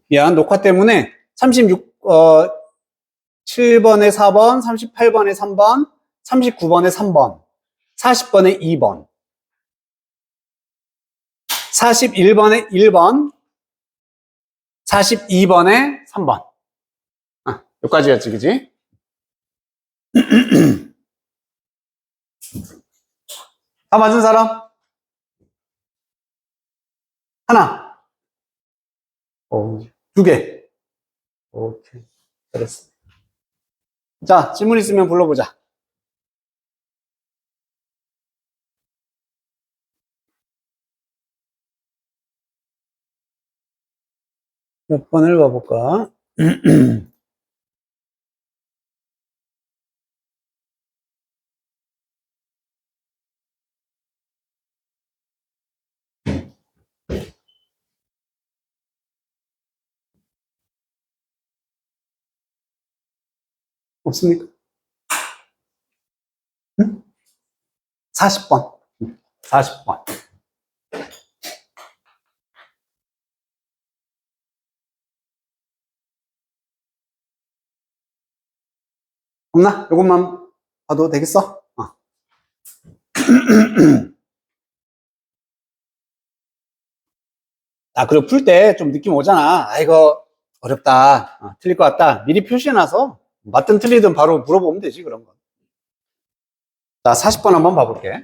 미안, 녹화 때문에 7번에 4번, 38번에 3번, 39번에 3번, 40번에 2번, 41번에 1번, 42번에 3번. 여기까지였지, 그지? 다 맞은 사람? 하나. 두 개. 오케이. 잘했어. 자, 질문 있으면 불러보자. 몇 번을 봐볼까? 없습니까? 응? 40번. 40번. 없나? 이것만 봐도 되겠어? 그리고 풀 때 좀 느낌 오잖아. 이거 어렵다. 틀릴 것 같다. 미리 표시해놔서 맞든 틀리든 바로 물어보면 되지, 그런 거. 자, 40번 한번 봐볼게.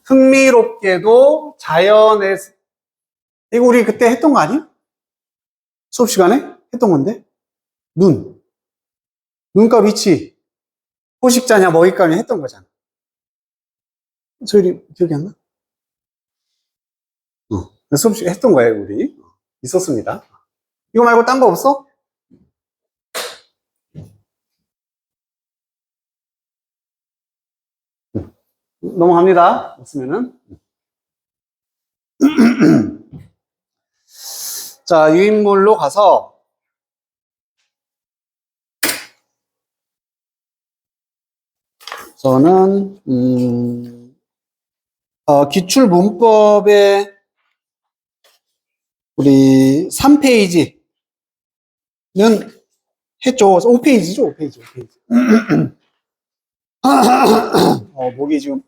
흥미롭게도 자연에서, 이거 우리 그때 했던 거 아니야? 수업 시간에 했던 건데? 눈가 위치, 포식자냐 먹잇감이냐 했던 거잖아. 소율이 기억이 안 나? 수업 시간에 했던 거예요, 우리. 있었습니다. 이거 말고 딴 거 없어? 넘어갑니다. 없으면은. 자, 유인물로 가서 저는 기출 문법에 우리 3페이지는 했죠. 5페이지죠, 5페이지. 목이 지금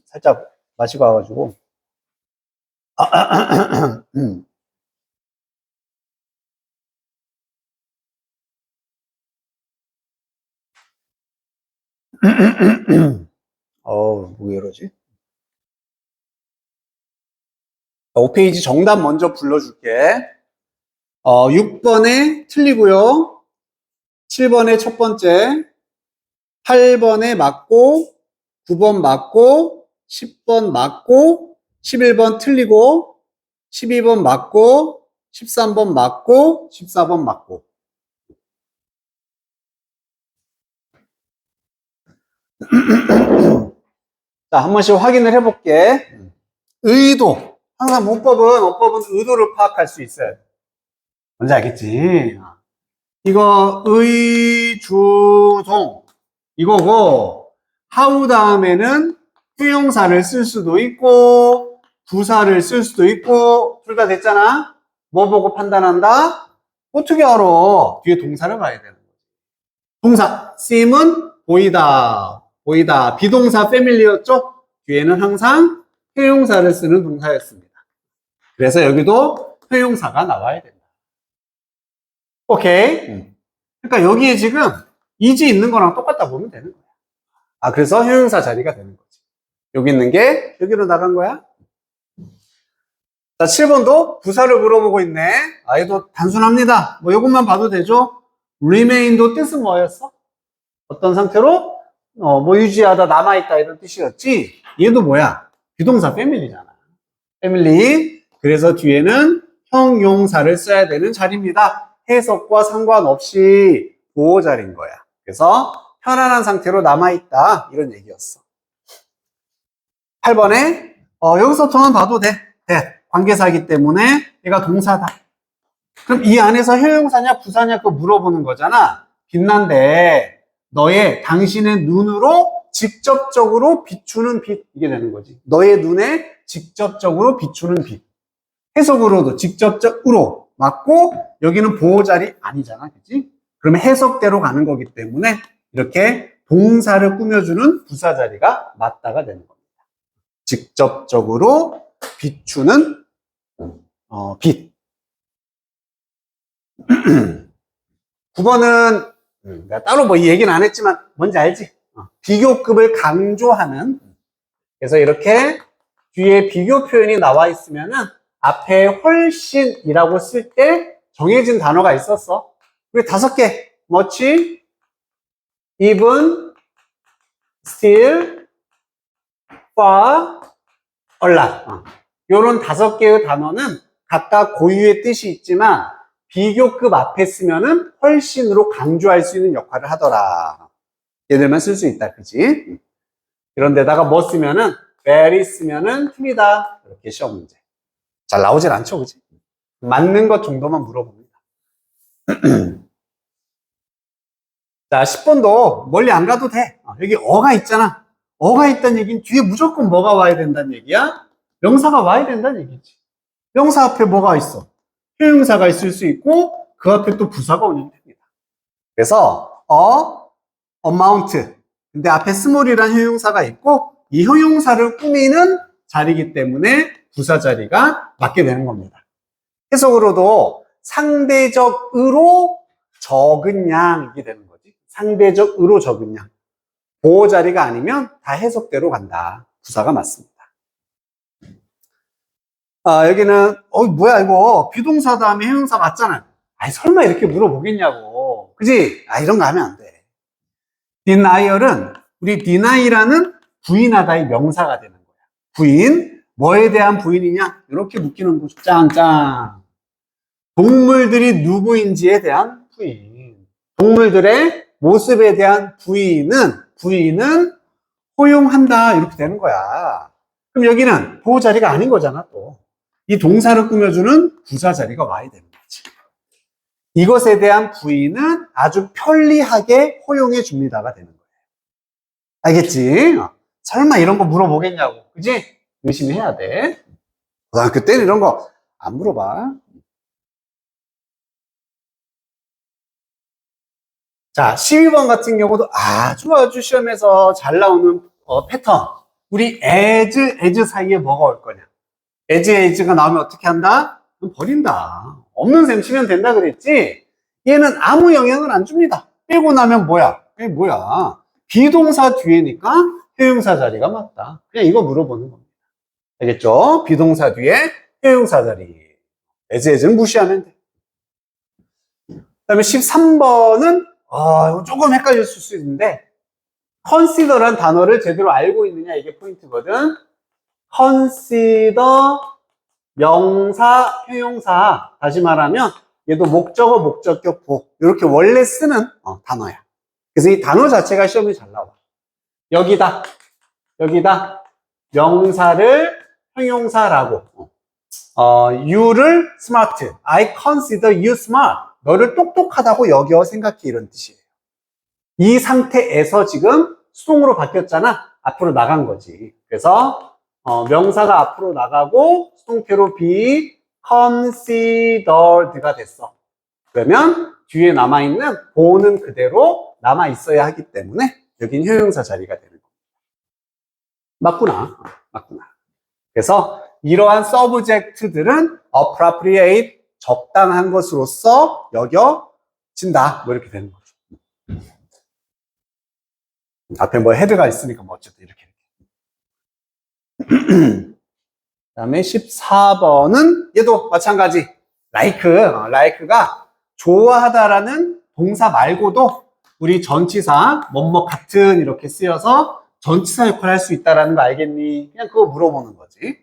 살짝 마시고 와가지고. 왜 이러지? 5페이지 정답 먼저 불러줄게. 6번에 틀리고요. 7번에 첫 번째, 8번에 맞고, 9번 맞고, 10번 맞고, 11번 틀리고, 12번 맞고, 13번 맞고, 14번 맞고. 자, 한 번씩 확인을 해볼게. 의도. 항상 어법은 의도를 파악할 수 있어요. 뭔지 알겠지? 이거 의주동 이거고, 하우 다음에는 형용사를 쓸 수도 있고 부사를 쓸 수도 있고. 둘 다 됐잖아. 뭐 보고 판단한다? 어떻게 알아? 뒤에 동사를 봐야 되는 거지. 동사 seem은 보이다, 비동사 family였죠? 뒤에는 항상 형용사를 쓰는 동사였습니다. 그래서 여기도 형용사가 나와야 된다. 오케이. 그러니까 여기에 지금 is 있는 거랑 똑같다 보면 되는 거야. 그래서 형용사 자리가 되는 거지. 여기 있는 게 여기로 나간 거야. 자, 7번도 부사를 물어보고 있네. 얘도 단순합니다. 뭐 이것만 봐도 되죠. remain도 뜻은 뭐였어? 어떤 상태로? 뭐 유지하다, 남아있다 이런 뜻이었지. 얘도 뭐야? 비동사 family잖아. family. 그래서 뒤에는 형용사를 써야 되는 자리입니다. 해석과 상관없이 보호 자리인 거야. 그래서 편안한 상태로 남아있다 이런 얘기였어. 8번에 여기서부터는 봐도 돼. 관계사이기 때문에 얘가 동사다. 그럼 이 안에서 형용사냐 부사냐 그거 물어보는 거잖아. 빛난데 당신의 눈으로 직접적으로 비추는 빛, 이게 되는 거지. 너의 눈에 직접적으로 비추는 빛. 해석으로도 직접적으로 맞고 여기는 보호 자리 아니잖아, 그치? 그러면 해석대로 가는 거기 때문에 이렇게 동사를 꾸며주는 부사 자리가 맞다가 되는 겁니다. 직접적으로 비추는 빛. 9번은 내가 따로 뭐 이 얘기는 안 했지만 뭔지 알지? 비교급을 강조하는. 그래서 이렇게 뒤에 비교 표현이 나와 있으면은 앞에 훨씬이라고 쓸 때 정해진 단어가 있었어. 우리 5개. much, even, still, far, a lot. 요런 5개의 단어는 각각 고유의 뜻이 있지만 비교급 앞에 쓰면은 훨씬으로 강조할 수 있는 역할을 하더라. 얘들만 쓸 수 있다, 그지? 이런 데다가 뭐 쓰면은 very 쓰면은 틀리다. 이렇게 시험 문제. 잘 나오진 않죠, 그지? 맞는 것 정도만 물어봅니다. 자, 10번도 멀리 안 가도 돼. 여기 어가 있잖아. 어가 있다는 얘기는 뒤에 무조건 뭐가 와야 된다는 얘기야? 명사가 와야 된다는 얘기지. 명사 앞에 뭐가 있어? 형용사가 있을 수 있고 그 앞에 또 부사가 오면 됩니다. 그래서 amount. 근데 앞에 small이라는 형용사가 있고 이 형용사를 꾸미는 자리이기 때문에 부사 자리가 맞게 되는 겁니다. 해석으로도 상대적으로 적은 양이 되는 거지. 상대적으로 적은 양. 보호 자리가 아니면 다 해석대로 간다. 부사가 맞습니다. 여기는 뭐야 이거 비동사 다음에 형용사 맞잖아. 아니 설마 이렇게 물어보겠냐고. 그지? 이런 거 하면 안 돼. denial은 우리 deny라는 부인하다의 명사가 되는 거야. 부인, 뭐에 대한 부인이냐? 이렇게 묶이는 거죠. 짱짱. 동물들이 누구인지에 대한 부인. 동물들의 모습에 대한 부인은 허용한다. 이렇게 되는 거야. 그럼 여기는 보호 자리가 아닌 거잖아, 또. 이 동사를 꾸며주는 부사 자리가 와야 되는 거지. 이것에 대한 부인은 아주 편리하게 허용해 줍니다가 되는 거예요. 알겠지? 설마 이런 거 물어보겠냐고. 그지? 열심히 해야 돼. 고등학교 때는 이런 거 안 물어봐. 자, 12번 같은 경우도 아주 시험에서 잘 나오는 패턴. 우리 as 사이에 뭐가 올 거냐. as가 나오면 어떻게 한다? 그럼 버린다. 없는 셈 치면 된다 그랬지? 얘는 아무 영향을 안 줍니다. 빼고 나면 뭐야? 이게 뭐야? 비동사 뒤에니까 형용사 자리가 맞다. 그냥 이거 물어보는 겁니다. 알겠죠? 비동사 뒤에 형용사 자리. as는 무시하면 돼. 그 다음에 13번은 이거 조금 헷갈릴 수 있는데 consider란 단어를 제대로 알고 있느냐 이게 포인트거든. consider 명사, 형용사. 다시 말하면 얘도 목적어, 목적격, 보 이렇게 원래 쓰는 단어야. 그래서 이 단어 자체가 시험에 잘 나와. 여기다 명사를 형용사라고 you를 smart. I consider you smart. 너를 똑똑하다고 여겨 생각해 이런 뜻이에요. 이 상태에서 지금 수동으로 바뀌었잖아. 앞으로 나간 거지. 그래서 명사가 앞으로 나가고 수동태로 be considered가 됐어. 그러면 뒤에 남아있는 보는 그대로 남아있어야 하기 때문에 여긴 형용사 자리가 되는 겁니다. 맞구나. 그래서 이러한 서브젝트들은 appropriate, 적당한 것으로서 여겨진다. 뭐 이렇게 되는 거죠. 앞에 뭐 헤드가 있으니까 뭐 어쨌든 이렇게. 그 다음에 14번은 얘도 마찬가지. like가 좋아하다라는 동사 말고도 우리 전치사 뭐뭐 같은 이렇게 쓰여서 전치사 역할을 할 수 있다라는 거 알겠니? 그냥 그거 물어보는 거지.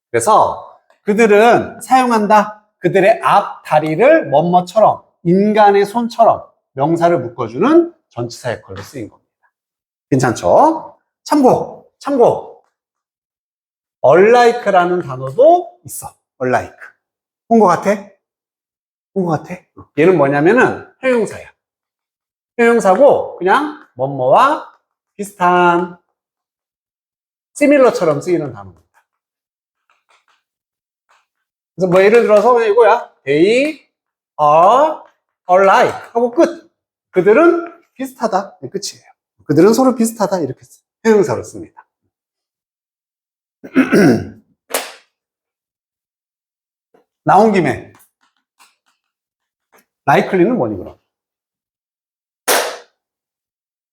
그래서 그들은 사용한다. 그들의 앞 다리를 뭐뭐처럼 인간의 손처럼 명사를 묶어주는 전치사 역할로 쓰인 겁니다. 괜찮죠? 참고 unlike라는 단어도 있어. unlike. 본 것 같아? 얘는 뭐냐면은 형용사야. 형용사고 그냥 뭐뭐와 비슷한 similar처럼 쓰이는 단어입니다. 그래서 뭐 예를 들어서 그냥 이거야. They are alike 하고 끝. 그들은 비슷하다. 네, 끝이에요. 그들은 서로 비슷하다. 이렇게 형용사로 씁니다. 나온 김에 likely는 뭐니 그럼?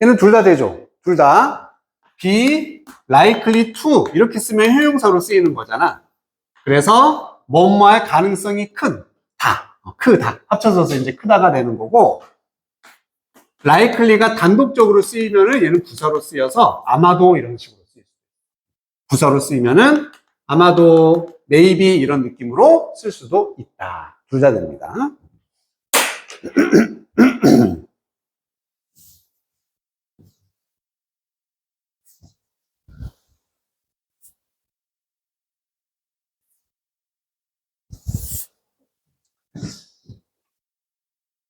얘는 둘 다 되죠. 둘 다 be likely to 이렇게 쓰면 형용사로 쓰이는 거잖아. 그래서 뭐뭐할 가능성이 크다 합쳐져서 이제 크다가 되는 거고, likely가 단독적으로 쓰이면은 얘는 부사로 쓰여서 아마도 이런 식으로 쓰여요. 부사로 쓰이면은 아마도 maybe 이런 느낌으로 쓸 수도 있다. 둘 다 됩니다.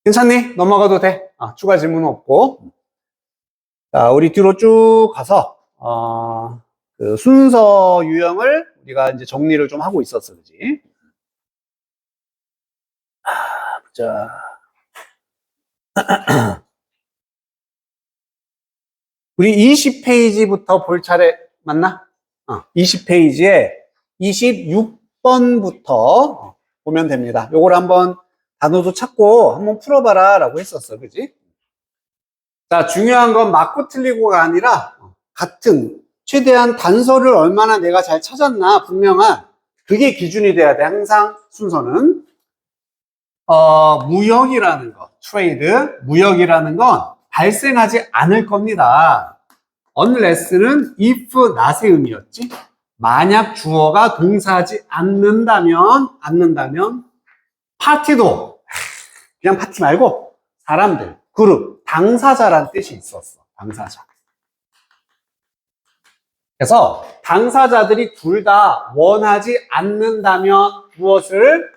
괜찮니? 넘어가도 돼. 추가 질문은 없고. 자, 우리 뒤로 쭉 가서, 그 순서 유형을 우리가 이제 정리를 좀 하고 있었어, 그지? 자. 우리 20페이지부터 볼 차례 맞나? 20페이지에 26번부터 보면 됩니다. 요걸 한번 단어도 찾고 한번 풀어봐라 라고 했었어, 그지? 자, 중요한 건 맞고 틀리고가 아니라 같은, 최대한 단서를 얼마나 내가 잘 찾았나 분명한, 그게 기준이 돼야 돼. 항상 순서는 무역이라는 거, 트레이드, 무역이라는 건 발생하지 않을 겁니다. unless는 if, not의 의미였지. 만약 주어가 동사하지 않는다면 파티도 그냥 파티 말고 사람들, 그룹, 당사자란 뜻이 있었어. 당사자. 그래서 당사자들이 둘 다 원하지 않는다면 무엇을?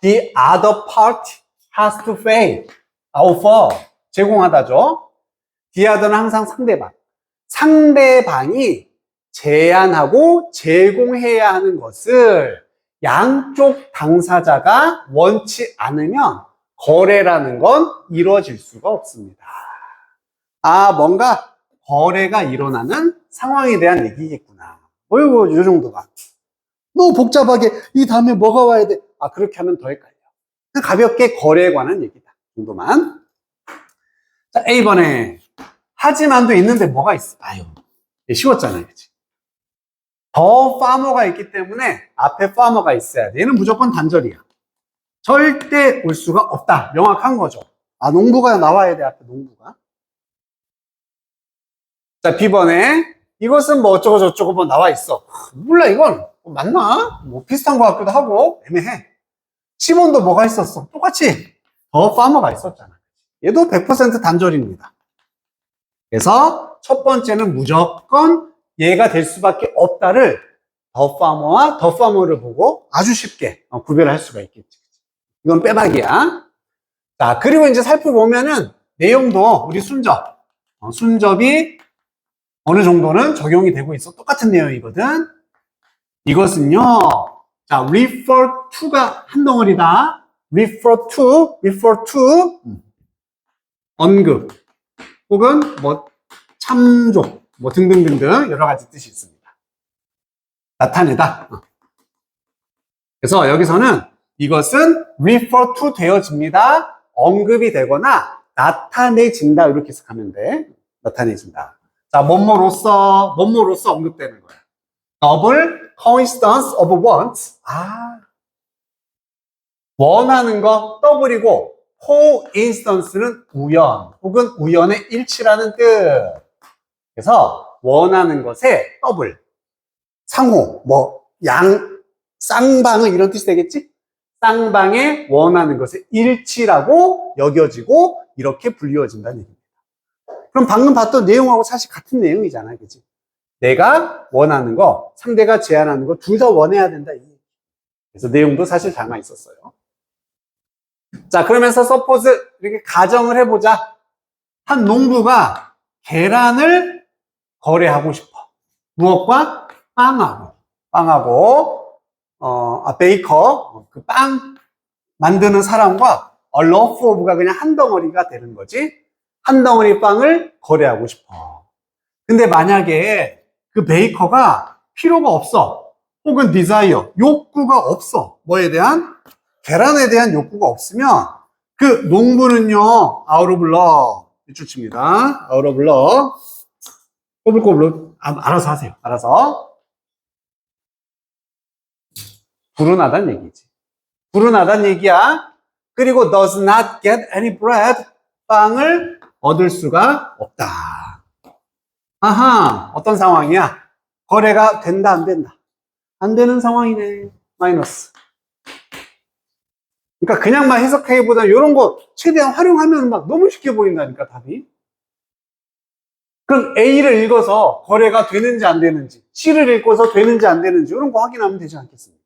The other party has to pay, offer, 제공하다죠. The other는 항상 상대방. 상대방이 제안하고 제공해야 하는 것을 양쪽 당사자가 원치 않으면 거래라는 건 이루어질 수가 없습니다. 뭔가 거래가 일어나는 상황에 대한 얘기겠구나. 어이구, 이 정도가. 너무 복잡하게 이 다음에 뭐가 와야 돼? 그렇게 하면 더 헷갈려. 가볍게 거래에 관한 얘기다. 정도만. 자, A번에 하지만도 있는데 뭐가 있어? 쉬웠잖아요. 그치? 더 파머가 있기 때문에 앞에 파머가 있어야 돼. 얘는 무조건 단절이야. 절대 올 수가 없다. 명확한 거죠. 농부가 나와야 돼. 앞에 농부가. 자, B번에 이것은 뭐 어쩌고 저쩌고 뭐 나와 있어. 몰라, 이건 맞나? 뭐 비슷한 것 같기도 하고 애매해. 10번도 뭐가 있었어? 똑같이 더 파머가 있었잖아. 얘도 100% 단절입니다. 그래서 첫 번째는 무조건 얘가 될 수밖에 없다를 더 파머와 더 파머를 보고 아주 쉽게 구별할 수가 있겠지. 이건 빼박이야. 자, 그리고 이제 살펴보면은 내용도 우리 순접이 어느 정도는 적용이 되고 있어. 똑같은 내용이거든. 이것은요, 자, refer to가 한 덩어리다. refer to, 언급, 혹은 참조, 등등등등 여러 가지 뜻이 있습니다. 나타내다. 그래서 여기서는 이것은 refer to 되어집니다. 언급이 되거나 나타내진다. 이렇게 해석하면 돼. 나타내진다. 자, 뭐뭐로서 언급되는 거야. double coincidence of wants. 원하는 거 더블이고 coincidence는 우연 혹은 우연의 일치라는 뜻. 그래서 원하는 것에 더블, 상호, 쌍방은 이런 뜻이 되겠지? 쌍방의 원하는 것의 일치라고 여겨지고 이렇게 불리워진다는 얘기입니다. 그럼 방금 봤던 내용하고 사실 같은 내용이잖아, 그치? 내가 원하는 거, 상대가 제안하는 거 둘 다 원해야 된다. 그래서 내용도 사실 담아 있었어요. 자, 그러면서 suppose 이렇게 가정을 해보자. 한 농부가 계란을 거래하고 싶어. 무엇과? 빵하고, 베이커, 그 빵 만드는 사람과 a loaf of가 그냥 한 덩어리가 되는 거지. 한 덩어리 빵을 거래하고 싶어. 근데 만약에 그 베이커가 필요가 없어. 혹은 desire, 욕구가 없어. 뭐에 대한? 계란에 대한 욕구가 없으면 그 농부는요, out of love. 밑줄 칩니다. out of love. 꼬불꼬불 알아서 하세요. 알아서. 불운하다는 얘기지. 불운하다는 얘기야. 그리고 does not get any bread. 빵을 얻을 수가 없다. 아하, 어떤 상황이야? 거래가 된다, 안 된다? 안 되는 상황이네. 마이너스. 그러니까 그냥만 해석하기보다 이런 거 최대한 활용하면 막 너무 쉽게 보인다니까, 답이. 그럼 A를 읽어서 거래가 되는지 안 되는지, C를 읽고서 되는지 안 되는지 이런 거 확인하면 되지 않겠습니까?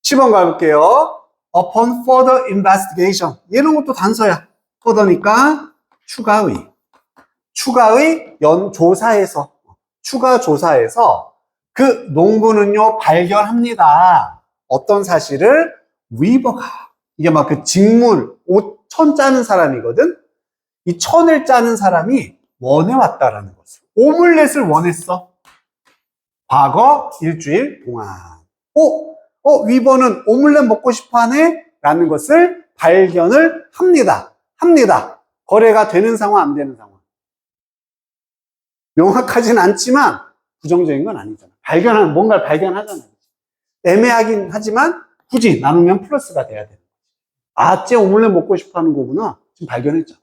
10번 가볼게요. Upon further investigation. 이런 것도 단서야. further니까 추가의. 추가의 조사에서, 추가 조사에서 그 농부는요, 발견합니다. 어떤 사실을? 위버가. 이게 막 그 직물, 옷, 천 짜는 사람이거든? 이 천을 짜는 사람이 원해왔다라는 것을. 오믈렛을 원했어. 과거 일주일 동안. 위버는 오믈렛 먹고 싶어 하네? 라는 것을 발견을 합니다. 거래가 되는 상황, 안 되는 상황. 명확하진 않지만 부정적인 건 아니잖아. 뭔가를 발견하잖아. 애매하긴 하지만 굳이 나누면 플러스가 돼야 돼. 아, 쟤 오믈렛 먹고 싶어 하는 거구나. 지금 발견했잖아.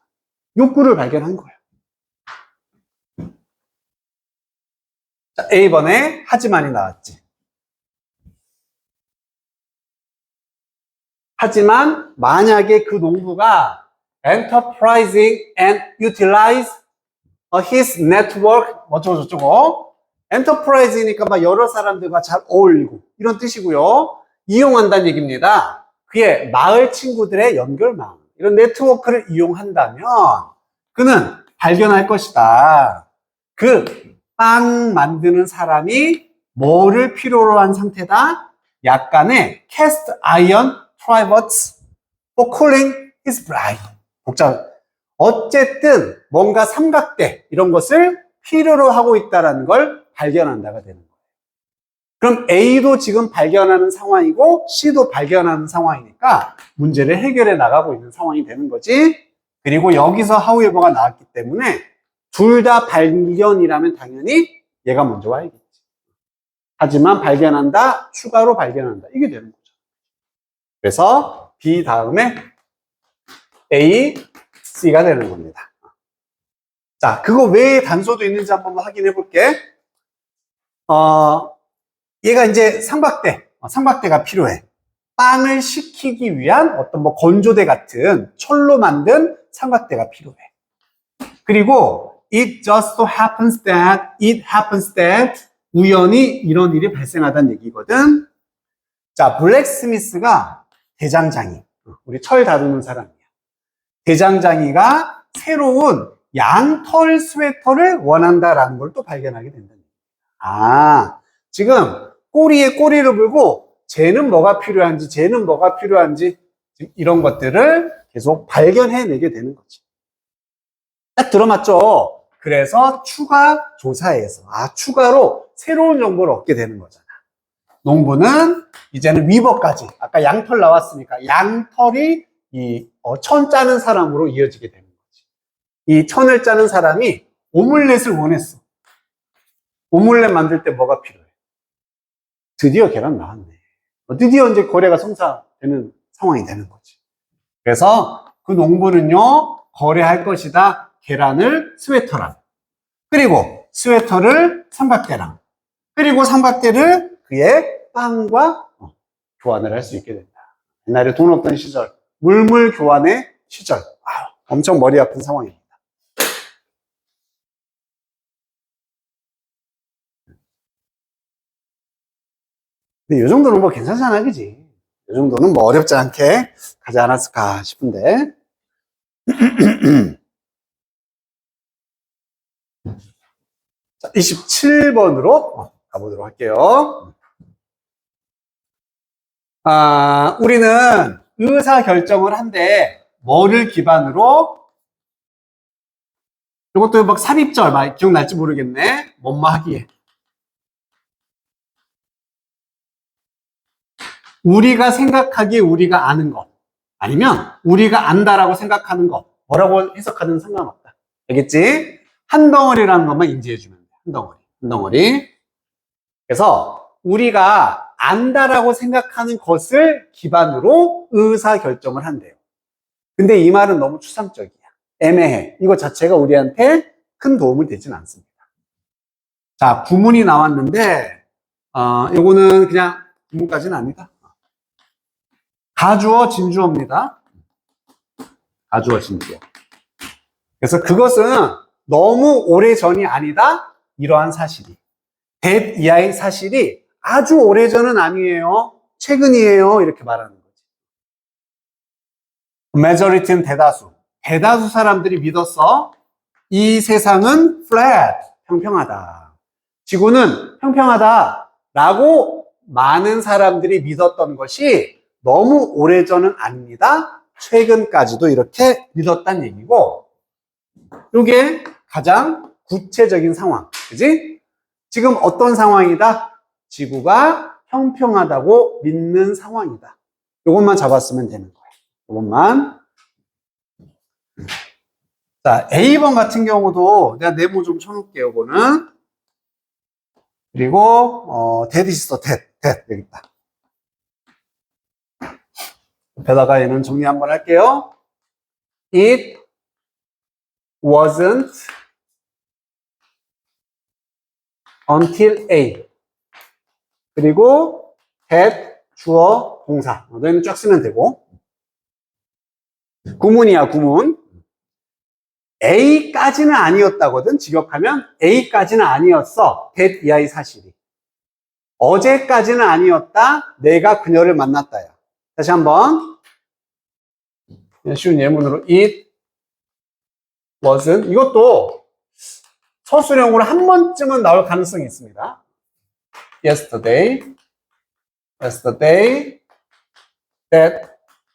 욕구를 발견한 거야. 자, A번에 하지만이 나왔지. 하지만 만약에 그 농부가 enterprising and utilize his network 어쩌고저쩌고 enterprise니까 막 여러 사람들과 잘 어울리고 이런 뜻이고요. 이용한다는 얘기입니다. 그의 마을 친구들의 연결망 이런 네트워크를 이용한다면 그는 발견할 것이다. 그 빵 만드는 사람이 뭐를 필요로 한 상태다? 약간의 cast iron trivets for cooling his bride. 복잡. 어쨌든 뭔가 삼각대 이런 것을 필요로 하고 있다는 걸 발견한다가 되는 거예요. 그럼 A도 지금 발견하는 상황이고 C도 발견하는 상황이니까 문제를 해결해 나가고 있는 상황이 되는 거지. 그리고 여기서 however가 나왔기 때문에 둘 다 발견이라면 당연히 얘가 먼저 와야겠지. 하지만 발견한다, 추가로 발견한다. 이게 되는 거죠. 그래서 B 다음에 A, C가 되는 겁니다. 자, 그거 외에 단서도 있는지 한번 확인해 볼게. 얘가 이제 삼각대가 필요해. 빵을 식히기 위한 어떤 뭐 건조대 같은 철로 만든 삼각대가 필요해. 그리고 it just so happens that 우연히 이런 일이 발생하다는 얘기거든. 자, 블랙스미스가 대장장이, 우리 철 다루는 사람이야. 대장장이가 새로운 양털 스웨터를 원한다라는 걸 또 발견하게 된다. 아, 지금 꼬리에 꼬리를 물고 쟤는 뭐가 필요한지 이런 것들을 계속 발견해내게 되는 거지. 딱 들어맞죠? 그래서 추가 조사에서 추가로 새로운 정보를 얻게 되는 거잖아. 농부는 이제는 위버까지 아까 양털 나왔으니까 양털이 이 천 짜는 사람으로 이어지게 되는 거지. 이 천을 짜는 사람이 오믈렛을 원했어. 오믈렛 만들 때 뭐가 필요해? 드디어 계란 나왔네. 드디어 이제 거래가 성사되는 상황이 되는 거지. 그래서 그 농부는요, 거래할 것이다. 계란을 스웨터랑. 그리고 스웨터를 삼각대랑. 그리고 삼각대를 그의 빵과 교환을 할 수 있게 된다. 옛날에 돈 없던 시절, 물물 교환의 시절. 엄청 머리 아픈 상황입니다. 근데 이 정도는 뭐 괜찮잖아, 그지? 이 정도는 뭐 어렵지 않게 가지 않았을까 싶은데. 자, 27번으로 가보도록 할게요. 우리는 의사결정을 한데 뭐를 기반으로? 이것도 막 삽입절 막 기억날지 모르겠네. 뭐뭐 하기에. 우리가 생각하기에 우리가 아는 것 아니면 우리가 안다라고 생각하는 것 뭐라고 해석하는 상관없다. 알겠지? 한 덩어리라는 것만 인지해주면 돼. 한 덩어리. 한 덩어리. 그래서 우리가 안다라고 생각하는 것을 기반으로 의사결정을 한대요. 근데 이 말은 너무 추상적이야. 애매해. 이거 자체가 우리한테 큰 도움을 되진 않습니다. 자, 구문이 나왔는데 요거는 그냥 구문까지는 아니다. 가주어, 진주어입니다. 가주어, 진주어. 그래서 그것은 너무 오래전이 아니다. 이러한 사실이. that 이하의 사실이 아주 오래전은 아니에요. 최근이에요. 이렇게 말하는 거지. majority는 대다수. 대다수 사람들이 믿었어. 이 세상은 flat, 평평하다. 지구는 평평하다라고 많은 사람들이 믿었던 것이 너무 오래전은 아닙니다. 최근까지도 이렇게 믿었다는 얘기고, 이게 가장 구체적인 상황, 그지? 지금 어떤 상황이다? 지구가 평평하다고 믿는 상황이다. 이것만 잡았으면 되는 거예요. 이것만. 자, A번 같은 경우도 내가 네모 좀 쳐놓을게요, 이거는. 그리고, that 있어, that. 여기 있다. 옆에다가 얘는 정리 한번 할게요. It wasn't until A. 그리고 that, 주어, 동사. 너희는 쫙 쓰면 되고. 구문이야, 구문. A까지는 아니었다거든. 직역하면 A까지는 아니었어. that 이하의 사실이. 어제까지는 아니었다. 내가 그녀를 만났다야. 다시 한번. 쉬운 예문으로 it wasn't. 이것도 서술형으로 한 번쯤은 나올 가능성이 있습니다. Yesterday that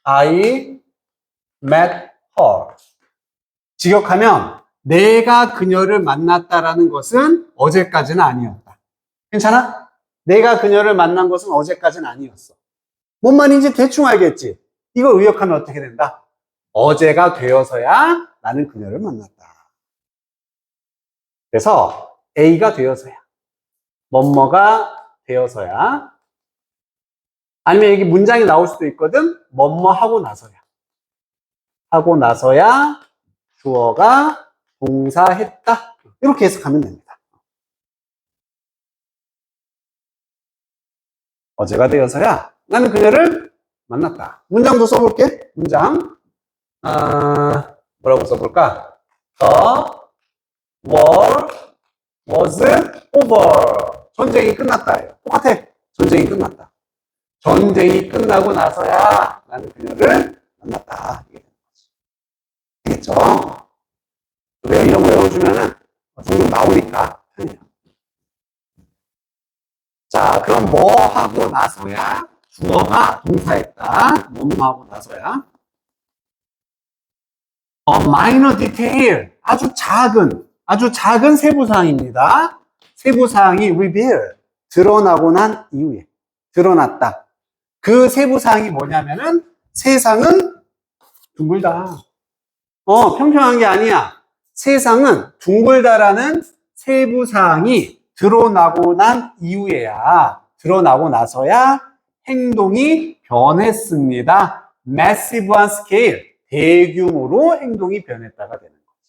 I met her. 직역하면 내가 그녀를 만났다라는 것은 어제까지는 아니었다. 괜찮아? 내가 그녀를 만난 것은 어제까지는 아니었어. 뭔 말인지 대충 알겠지? 이걸 의역하면 어떻게 된다? 어제가 되어서야 나는 그녀를 만났다. 그래서 A가 되어서야, 뭐뭐가 되어서야, 아니면 여기 문장이 나올 수도 있거든. 뭐뭐 하고 나서야. 하고 나서야 주어가 동사했다. 이렇게 해석하면 됩니다. 어제가 되어서야 나는 그녀를 만났다. 문장도 써볼게. 문장. 뭐라고 써볼까? The war was over. 전쟁이 끝났다. 똑같아. 전쟁이 끝났다. 전쟁이 끝나고 나서야 나는 그녀를 만났다. 알겠죠? 우리가 이런 거 외워주면은 종종 나오니까 편해요. 자, 그럼 뭐 하고 나서야 주어가 동사했다. 뭐뭐 하고 나서야. minor detail. 아주 작은 세부사항입니다. 세부사항이 reveal. 드러나고 난 이후에. 드러났다. 그 세부사항이 뭐냐면은 세상은 둥글다. 평평한 게 아니야. 세상은 둥글다라는 세부사항이 드러나고 난 이후에야, 드러나고 나서야 행동이 변했습니다. massive한 스케일, 대규모로 행동이 변했다가 되는 거지.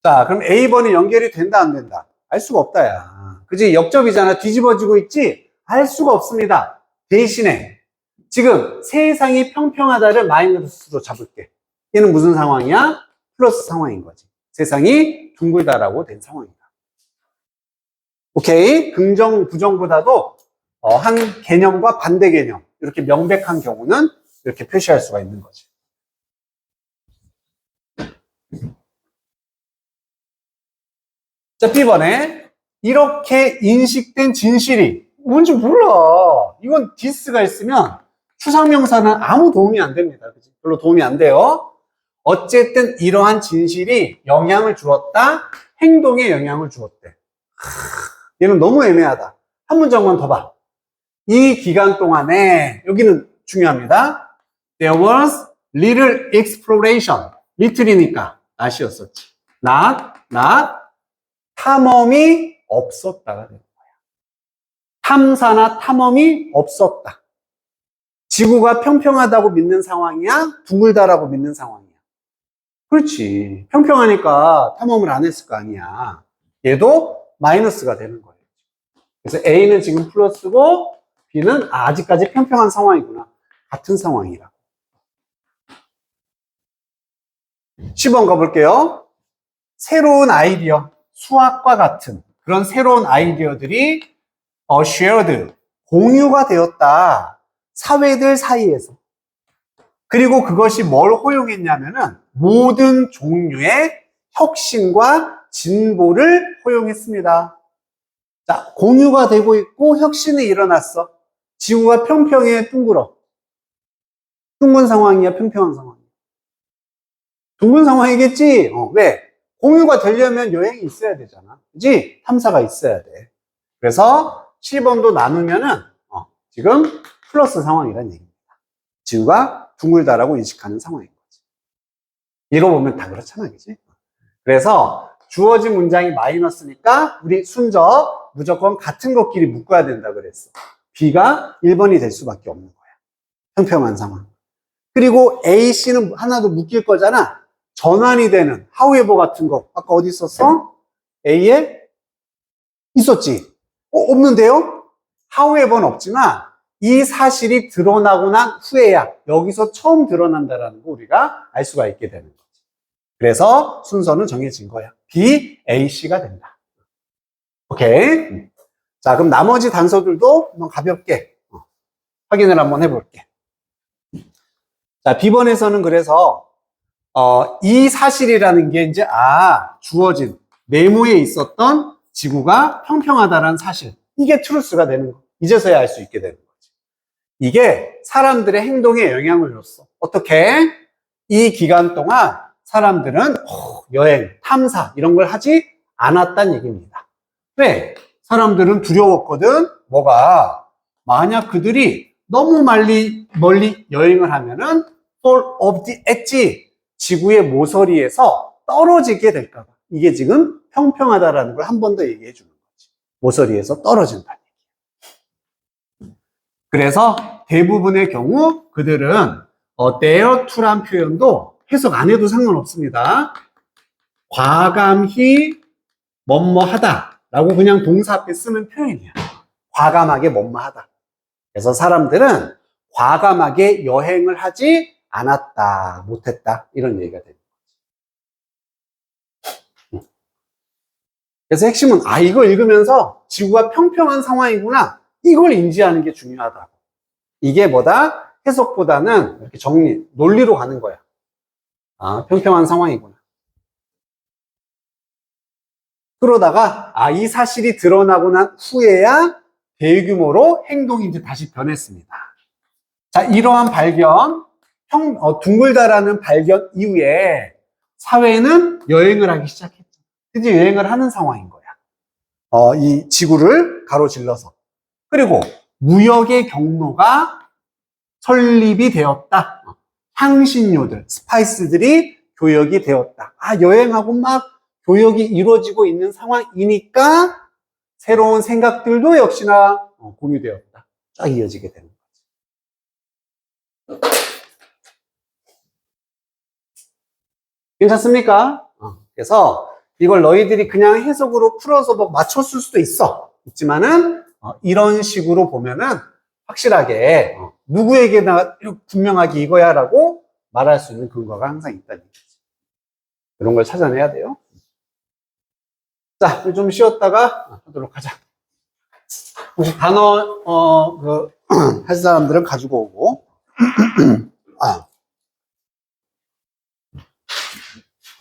자, 그럼 A번이 연결이 된다, 안 된다? 알 수가 없다, 야. 그지? 역접이잖아. 뒤집어지고 있지? 알 수가 없습니다. 대신에 지금 세상이 평평하다를 마이너스로 잡을게. 얘는 무슨 상황이야? 플러스 상황인 거지. 세상이 둥글다라고 된 상황이다. 오케이? 긍정, 부정보다도 한 개념과 반대 개념, 이렇게 명백한 경우는 이렇게 표시할 수가 있는 거지. 자, B번에 이렇게 인식된 진실이 뭔지 몰라. 이건 this가 있으면 추상명사는 아무 도움이 안 됩니다. 그치? 별로 도움이 안 돼요. 어쨌든 이러한 진실이 영향을 주었다. 행동에 영향을 주었대. 얘는 너무 애매하다. 한 문장만 더 봐. 이 기간 동안에, 여기는 중요합니다. There was little exploration. little이니까 not이었었지. not, 탐험이 없었다가 되는 거야. 탐사나 탐험이 없었다. 지구가 평평하다고 믿는 상황이야? 둥글다라고 믿는 상황이야? 그렇지. 평평하니까 탐험을 안 했을 거 아니야. 얘도 마이너스가 되는 거예요. 그래서 A는 지금 플러스고 B는 아직까지 평평한 상황이구나. 같은 상황이라. 10번 가볼게요. 새로운 아이디어, 수학과 같은 그런 새로운 아이디어들이 shared, 공유가 되었다. 사회들 사이에서. 그리고 그것이 뭘 허용했냐면은 모든 종류의 혁신과 진보를 허용했습니다. 자, 공유가 되고 있고 혁신이 일어났어. 지구가 평평해, 둥글어? 둥근 상황이야, 평평한 상황이야? 둥근 상황이겠지? 왜? 공유가 되려면 여행이 있어야 되잖아. 그지? 탐사가 있어야 돼. 그래서 7번도 나누면은 지금 플러스 상황이란 얘기입니다. 지구가 둥글다라고 인식하는 상황인 거지. 읽어보면 다 그렇잖아, 그지? 그래서 주어진 문장이 마이너스니까 우리 순서 무조건 같은 것끼리 묶어야 된다 그랬어. B가 1번이 될 수밖에 없는 거야. 평평한 상황. 그리고 A, C는 하나도 묶일 거잖아. 전환이 되는 however 같은 거 아까 어디 있었어? A에 있었지? 없는데요? however는 없지만 이 사실이 드러나고 난 후에야 여기서 처음 드러난다라는 거 우리가 알 수가 있게 되는 거지. 그래서 순서는 정해진 거야. B, A, C가 된다. 오케이. 자, 그럼 나머지 단서들도 한번 가볍게 확인을 한번 해볼게. 자, B번에서는 그래서 이 사실이라는 게 이제 주어진 네모에 있었던 지구가 평평하다라는 사실, 이게 트루스가 되는 거. 이제서야 알 수 있게 되는 거지. 이게 사람들의 행동에 영향을 줬어. 어떻게? 이 기간 동안 사람들은 여행, 탐사 이런 걸 하지 않았다는 얘기입니다. 왜? 사람들은 두려웠거든. 뭐가? 만약 그들이 너무 멀리 여행을 하면은 fall off the edge, 지구의 모서리에서 떨어지게 될까 봐. 이게 지금 평평하다라는 걸 한 번 더 얘기해 주는 거지. 모서리에서 떨어진다는 얘기. 그래서 대부분의 경우 그들은 dare to란 표현도 해석 안 해도 상관없습니다. 과감히 뭐뭐하다 라고 그냥 동사 앞에 쓰는 표현이야. 과감하게 뭐뭐하다. 그래서 사람들은 과감하게 여행을 하지 않았다, 못했다 이런 얘기가 됩니다. 그래서 핵심은 이걸 읽으면서 지구가 평평한 상황이구나 이걸 인지하는 게 중요하다고. 이게 뭐다? 해석보다는 이렇게 논리로 가는 거야. 평평한 상황이구나. 그러다가 이 사실이 드러나고 난 후에야 대규모로 행동이 이제 다시 변했습니다. 자, 이러한 발견, 둥글다라는 발견 이후에 사회는 여행을 하기 시작했죠. 이제 여행을 하는 상황인 거야. 이 지구를 가로질러서. 그리고 무역의 경로가 설립이 되었다. 향신료들, 스파이스들이 교역이 되었다. 여행하고 막 교역이 이루어지고 있는 상황이니까 새로운 생각들도 역시나 공유되었다. 쫙 이어지게 되는 거지. 괜찮습니까? 그래서 이걸 너희들이 그냥 해석으로 풀어서 맞췄을 수도 있지만은 이런 식으로 보면은 확실하게 누구에게나 분명하게 이거야 라고 말할 수 있는 근거가 항상 있다는 얘기지. 이런 걸 찾아내야 돼요. 자, 좀 쉬었다가 하도록 하자. 혹시 단어 할 사람들은 가지고 오고.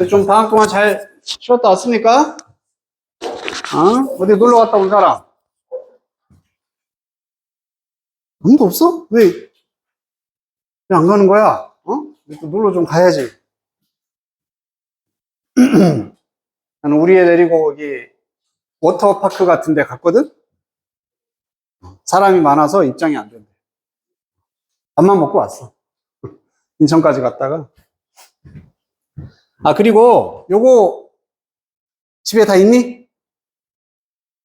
좀 방학 동안 잘 쉬었다 왔습니까? 어디 놀러 갔다 온 사람? 아무도 없어? 왜 안 가는 거야? 어? 또 놀러 좀 가야지. 나는 우리 애 데리고 거기 워터파크 같은 데 갔거든? 사람이 많아서 입장이 안 된대. 밥만 먹고 왔어. 인천까지 갔다가. 아, 그리고 요거 집에 다 있니?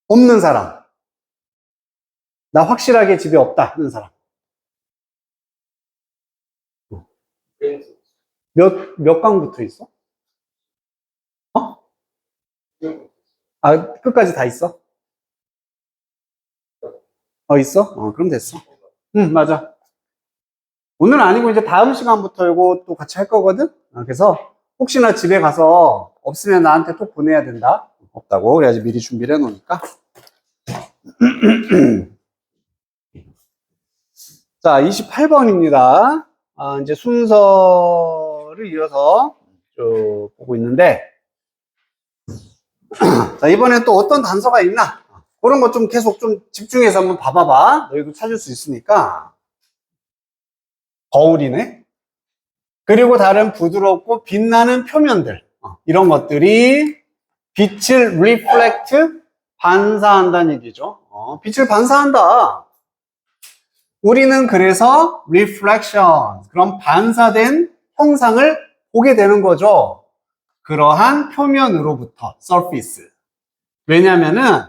없는 사람. 나 확실하게 집에 없다 하는 사람. 몇 강부터 있어? 어? 아, 끝까지 다 있어? 있어? 그럼 됐어. 응, 맞아. 오늘은 아니고 이제 다음 시간부터 이거 또 같이 할 거거든? 그래서 혹시나 집에 가서 없으면 나한테 또 보내야 된다. 없다고. 그래야지 미리 준비를 해 놓으니까. 자, 28번입니다. 이제 순서를 이어서 쭉 보고 있는데, 자, 이번엔 또 어떤 단서가 있나? 그런 거 좀 계속 좀 집중해서 한번 봐봐봐. 너희도 찾을 수 있으니까. 거울이네. 그리고 다른 부드럽고 빛나는 표면들. 이런 것들이 빛을 reflect, 반사한다는 얘기죠. 빛을 반사한다. 우리는 그래서 reflection, 그런 반사된 형상을 보게 되는 거죠. 그러한 표면으로부터 surface. 왜냐면은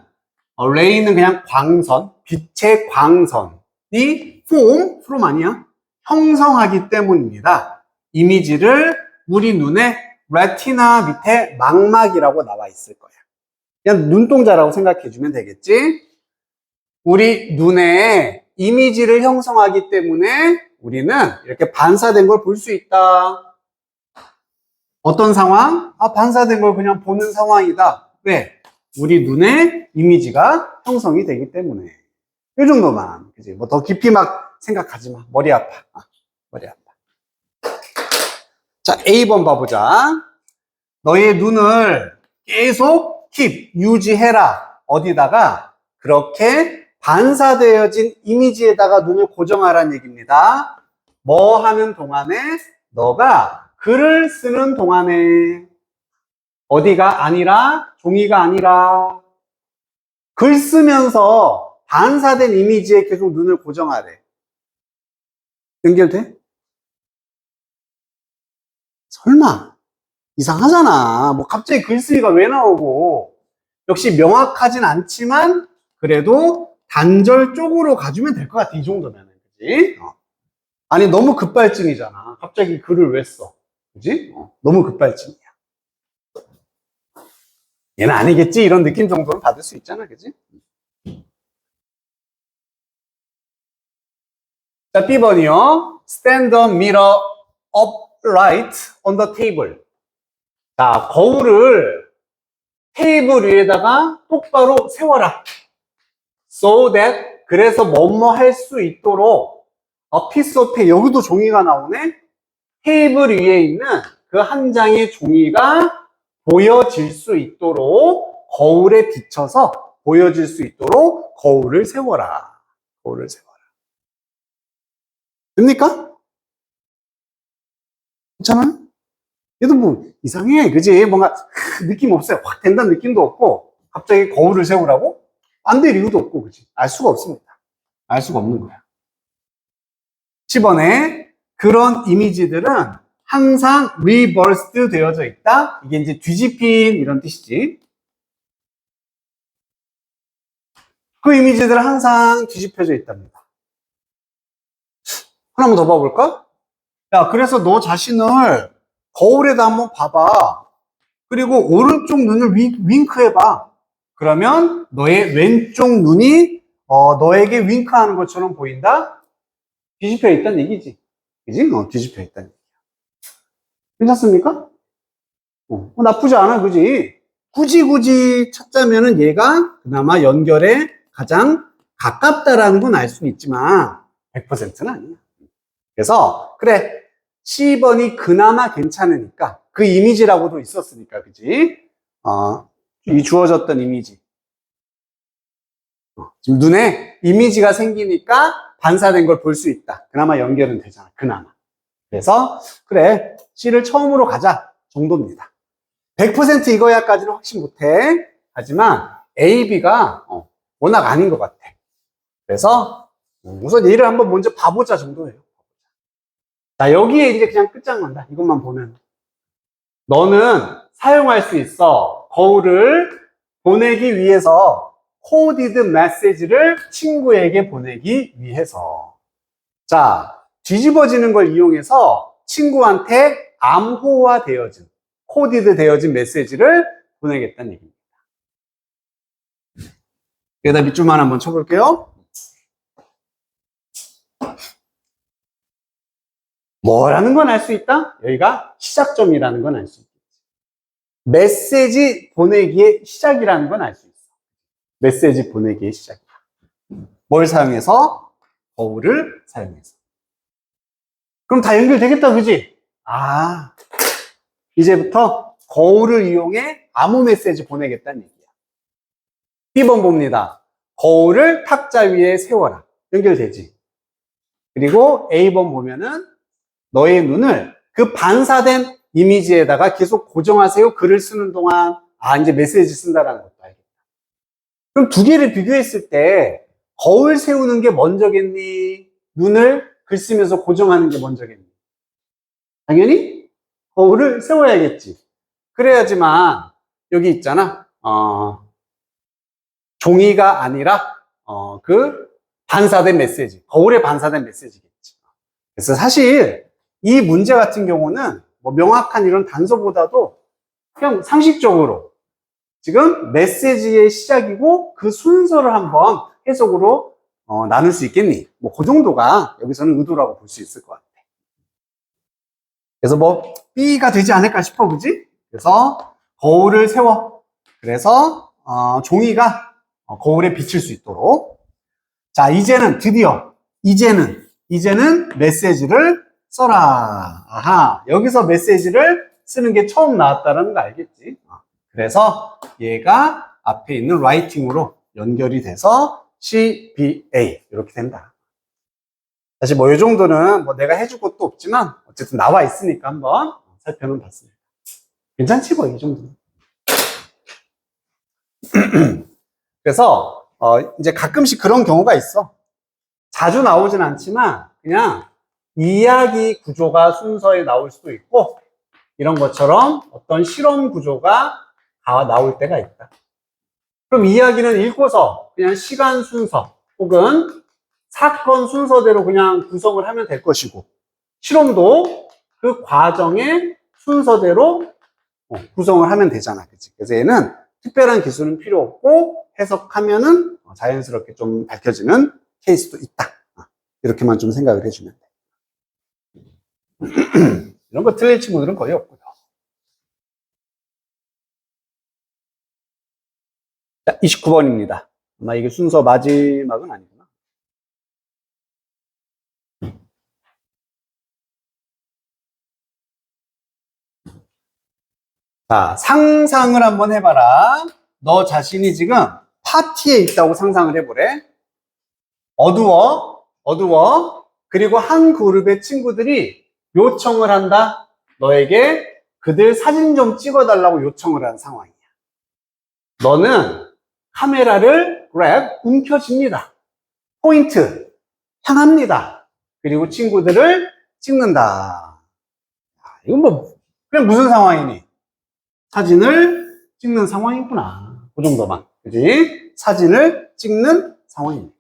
ray는 그냥 광선, 빛의 광선이 from 아니야? 형성하기 때문입니다. 이미지를 우리 눈의 레티나 밑에 망막이라고 나와 있을 거야. 그냥 눈동자라고 생각해 주면 되겠지? 우리 눈에 이미지를 형성하기 때문에 우리는 이렇게 반사된 걸 볼 수 있다. 어떤 상황? 반사된 걸 그냥 보는 상황이다. 왜? 우리 눈에 이미지가 형성이 되기 때문에. 이 정도만. 그지? 뭐 더 깊이 막 생각하지 마. 머리 아파. 머리 아파. 자, A번 봐보자. 너의 눈을 계속 유지해라. 어디다가? 그렇게 반사되어진 이미지에다가 눈을 고정하라는 얘기입니다. 뭐 하는 동안에? 너가 글을 쓰는 동안에. 어디가 아니라? 종이가 아니라. 글 쓰면서 반사된 이미지에 계속 눈을 고정하래. 연결돼? 설마. 이상하잖아. 뭐 갑자기 글쓰기가 왜 나오고. 역시 명확하진 않지만 그래도 단절 쪽으로 가주면 될 것 같아. 이 정도면. 그지? 아니, 너무 급발진이잖아. 갑자기 글을 왜 써? 그지? 너무 급발진이야. 얘는 아니겠지? 이런 느낌 정도는 받을 수 있잖아. 그지? 자, B번이요. Stand the mirror upright on the table. 자, 거울을 테이블 위에다가 똑바로 세워라. So that, 그래서 뭐뭐 할 수 있도록 a piece of paper, 여기도 종이가 나오네. 테이블 위에 있는 그 한 장의 종이가 보여질 수 있도록 거울에 비춰서 보여질 수 있도록 거울을 세워라. 거울을 세워라. 됩니까? 괜찮아요? 얘도 뭐 이상해. 그지? 뭔가 느낌 없어요. 확 된다는 느낌도 없고 갑자기 거울을 세우라고? 안 될 이유도 없고. 그지? 알 수가 없습니다. 알 수가 없는 거야. 10번에 그런 이미지들은 항상 reversed 되어져 있다. 이게 이제 뒤집힌 이런 뜻이지. 그 이미지들은 항상 뒤집혀져 있답니다. 하나만 더 봐볼까? 야, 그래서 너 자신을 거울에다 한번 봐봐. 그리고 오른쪽 눈을 윙크해봐. 그러면 너의 왼쪽 눈이 너에게 윙크하는 것처럼 보인다? 뒤집혀 있다는 얘기지. 그지? 뒤집혀 있다는 얘기야. 괜찮습니까? 나쁘지 않아, 그지? 굳이 찾자면은 얘가 그나마 연결에 가장 가깝다라는 건 알 수 있지만 100%는 아니야. 그래서 그래, C번이 그나마 괜찮으니까 그 이미지라고도 있었으니까, 그지? 이 주어졌던 이미지. 지금 눈에 이미지가 생기니까 반사된 걸 볼 수 있다. 그나마 연결은 되잖아. 그나마. 그래서 그래 C를 처음으로 가자 정도입니다. 100% 이거야까지는 확신 못해. 하지만 A, B가 워낙 아닌 것 같아. 그래서 우선 얘를 한번 먼저 봐보자 정도예요. 자, 여기에 이제 그냥 끝장난다. 이것만 보면. 너는 사용할 수 있어. 거울을 보내기 위해서 코디드 메시지를 친구에게 보내기 위해서. 자, 뒤집어지는 걸 이용해서 친구한테 암호화 되어진, 코디드 되어진 메시지를 보내겠다는 얘기입니다. 여기다 밑줄만 한번 쳐볼게요. 뭐라는 건 알 수 있다? 여기가 시작점이라는 건 알 수 있겠지. 메시지 보내기의 시작이라는 건 알 수 있어. 메시지 보내기의 시작이다. 뭘 사용해서? 거울을 사용해서. 그럼 다 연결되겠다, 그지? 아, 이제부터 거울을 이용해 암호 메시지 보내겠다는 얘기야. B번 봅니다. 거울을 탁자 위에 세워라. 연결되지? 그리고 A번 보면은 너의 눈을 그 반사된 이미지에다가 계속 고정하세요. 글을 쓰는 동안 이제 메시지 쓴다라는 것도 알겠다. 그럼 두 개를 비교했을 때 거울 세우는 게 먼저겠니? 눈을 글 쓰면서 고정하는 게 먼저겠니? 당연히 거울을 세워야겠지. 그래야지만 여기 있잖아. 종이가 아니라 그 반사된 메시지, 거울에 반사된 메시지겠지. 그래서 사실 이 문제 같은 경우는 뭐 명확한 이런 단서보다도 그냥 상식적으로 지금 메시지의 시작이고 그 순서를 한번 해석으로 나눌 수 있겠니? 뭐 그 정도가 여기서는 의도라고 볼 수 있을 것 같아. 그래서 뭐 B가 되지 않을까 싶어, 그지? 그래서 거울을 세워. 그래서 종이가 거울에 비칠 수 있도록. 자, 이제는 드디어 이제는 메시지를 써라. 아하, 여기서 메시지를 쓰는 게 처음 나왔다는 거 알겠지? 그래서 얘가 앞에 있는 라이팅으로 연결이 돼서 CBA 이렇게 된다. 사실 뭐 이 정도는 뭐 내가 해줄 것도 없지만 어쨌든 나와 있으니까 한번 살펴는 봤습니다. 괜찮지 뭐 이 정도는. 그래서 이제 가끔씩 그런 경우가 있어. 자주 나오진 않지만 그냥 이야기 구조가 순서에 나올 수도 있고 이런 것처럼 어떤 실험 구조가 나올 때가 있다. 그럼 이야기는 읽고서 그냥 시간 순서 혹은 사건 순서대로 그냥 구성을 하면 될 것이고 실험도 그 과정의 순서대로 구성을 하면 되잖아. 그치? 그래서 얘는 특별한 기술은 필요 없고 해석하면은 자연스럽게 좀 밝혀지는 케이스도 있다. 이렇게만 좀 생각을 해주면 돼. 이런 거 틀릴 친구들은 거의 없고요. 자, 29번입니다. 아마 이게 순서 마지막은 아니구나. 자, 상상을 한번 해봐라. 너 자신이 지금 파티에 있다고 상상을 해보래. 어두워. 그리고 한 그룹의 친구들이 요청을 한다. 너에게 그들 사진 좀 찍어달라고 요청을 한 상황이야. 너는 카메라를 움켜쥡니다. 포인트, 향합니다. 그리고 친구들을 찍는다. 이건 뭐, 그냥 무슨 상황이니? 사진을 찍는 상황이구나. 그 정도만. 그지? 사진을 찍는 상황입니다.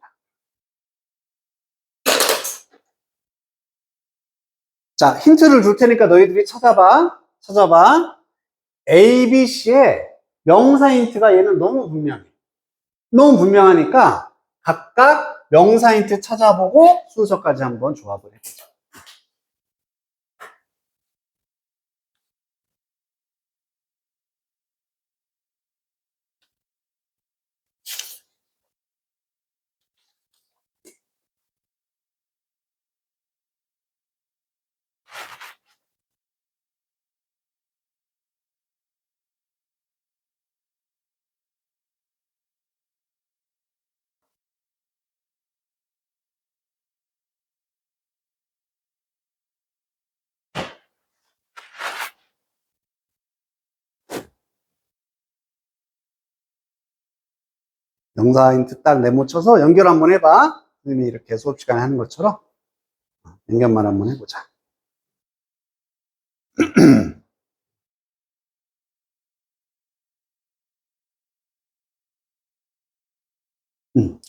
자, 힌트를 줄 테니까 너희들이 찾아봐. A, B, C의 명사 힌트가 얘는 너무 분명해. 너무 분명하니까 각각 명사 힌트 찾아보고 순서까지 한번 조합을 해보자. 명사 인트 딱 내모쳐서 연결 한번 해봐. 선생님이 이렇게 수업 시간에 하는 것처럼 연결만 한번 해보자.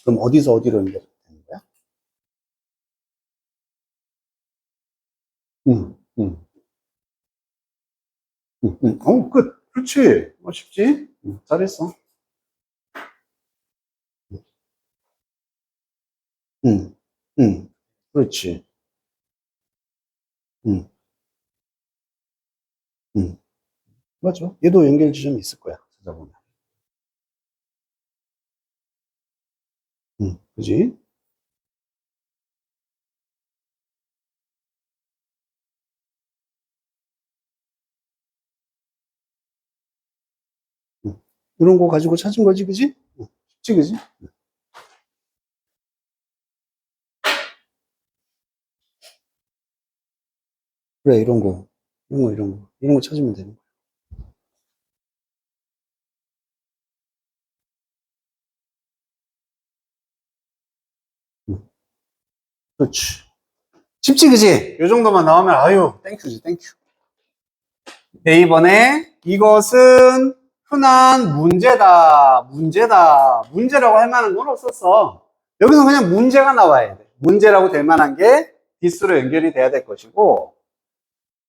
그럼 어디서 어디로 연결되는 거야? 끝. 그렇지. 쉽지? 잘했어. 그렇지. 맞아. 얘도 연결 지점이 있을 거야. 찾아보면. 그지? 이런 거 가지고 찾은 거지, 그지? 쉽지, 그지? 그래, 이런 거 찾으면 되는 거야. 그렇지. 쉽지, 그지? 이 정도만 나오면, 아유, 땡큐지, 땡큐. 네, 이번에 이것은 흔한 문제라고 할 만한 건 없었어. 여기서 그냥 문제가 나와야 돼. 문제라고 될 만한 게 디스로 연결이 돼야 될 것이고,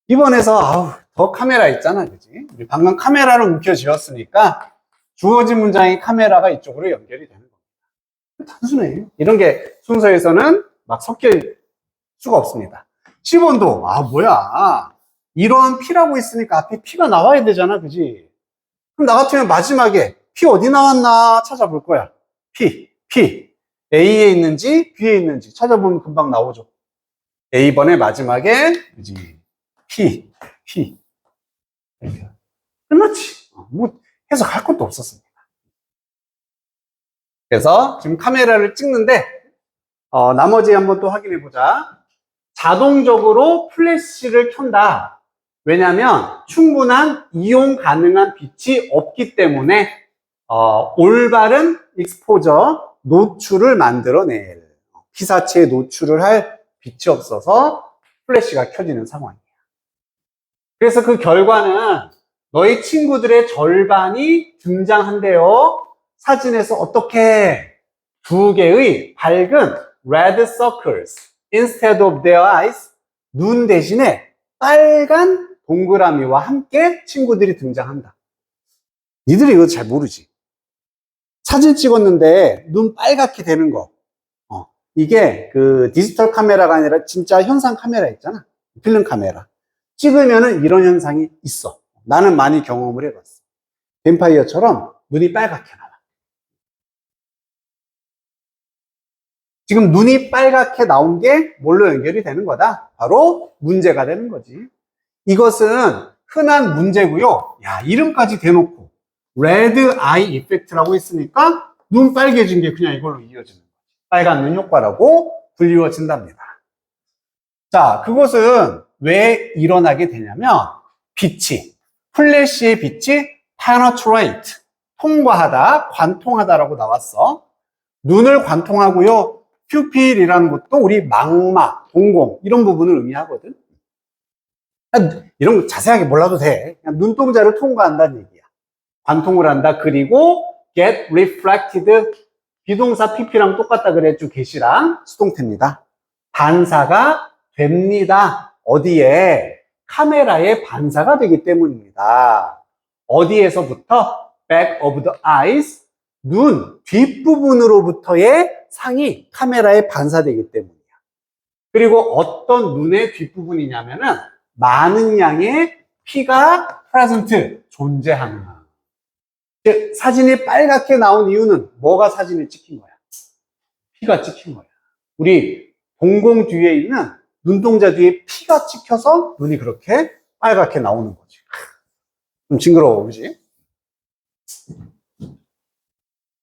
이번에서, 더 카메라 있잖아, 그지? 우리 방금 카메라를 움켜쥐었으니까, 주어진 문장의 카메라가 이쪽으로 연결이 되는 겁니다. 단순해. 이런 게 순서에서는 막 섞일 수가 없습니다. 10번도, 뭐야. 이러한 P라고 있으니까 앞에 P가 나와야 되잖아, 그지? 그럼 나 같으면 마지막에 P 어디 나왔나 찾아볼 거야. P. A에 있는지 B에 있는지 찾아보면 금방 나오죠. A번의 마지막에, 그지? P. 이렇게. 끝났지. 뭐 해석할 것도 없었습니다. 그래서 지금 카메라를 찍는데, 나머지 한번 또 확인해 보자. 자동적으로 플래시를 켠다. 왜냐하면 충분한 이용 가능한 빛이 없기 때문에 올바른 익스포저, 노출을 만들어낼, 피사체에 노출을 할 빛이 없어서 플래시가 켜지는 상황이에요. 그래서 그 결과는 너희 친구들의 절반이 등장한대요. 사진에서 어떻게 2개의 밝은 red circles instead of their eyes, 눈 대신에 빨간 동그라미와 함께 친구들이 등장한다. 니들이 이거 잘 모르지. 사진 찍었는데 눈 빨갛게 되는 거. 이게 그 디지털 카메라가 아니라 진짜 현상 카메라 있잖아. 필름 카메라. 찍으면은 이런 현상이 있어. 나는 많이 경험을 해봤어. 뱀파이어처럼 눈이 빨갛게 나와. 지금 눈이 빨갛게 나온 게 뭘로 연결이 되는 거다? 바로 문제가 되는 거지. 이것은 흔한 문제고요. 야, 이름까지 대놓고 레드 아이 이펙트라고 했으니까 눈 빨개진 게 그냥 이걸로 이어지는 거지. 빨간 눈 효과라고 불리워진답니다. 자, 그것은 왜 일어나게 되냐면 플래시의 빛이 penetrate, 통과하다, 관통하다라고 나왔어. 눈을 관통하고요. 퓨필이라는 것도 우리 망막, 동공 이런 부분을 의미하거든. 이런 거 자세하게 몰라도 돼. 그냥 눈동자를 통과한다는 얘기야. 관통을 한다. 그리고 get reflected, 비동사 pp랑 똑같다 그랬죠. get이랑 수동태입니다. 반사가 됩니다. 어디에? 카메라에 반사가 되기 때문입니다. 어디에서부터? back of the eyes, 눈 뒷부분으로부터의 상이 카메라에 반사되기 때문이야. 그리고 어떤 눈의 뒷부분이냐면은 많은 양의 피가 present, 존재하는. 즉 사진이 빨갛게 나온 이유는 뭐가 사진을 찍힌 거야? 피가 찍힌 거야. 우리 동공 뒤에 있는 눈동자 뒤에 피가 찍혀서 눈이 그렇게 빨갛게 나오는 거지. 좀 징그러워, 그지?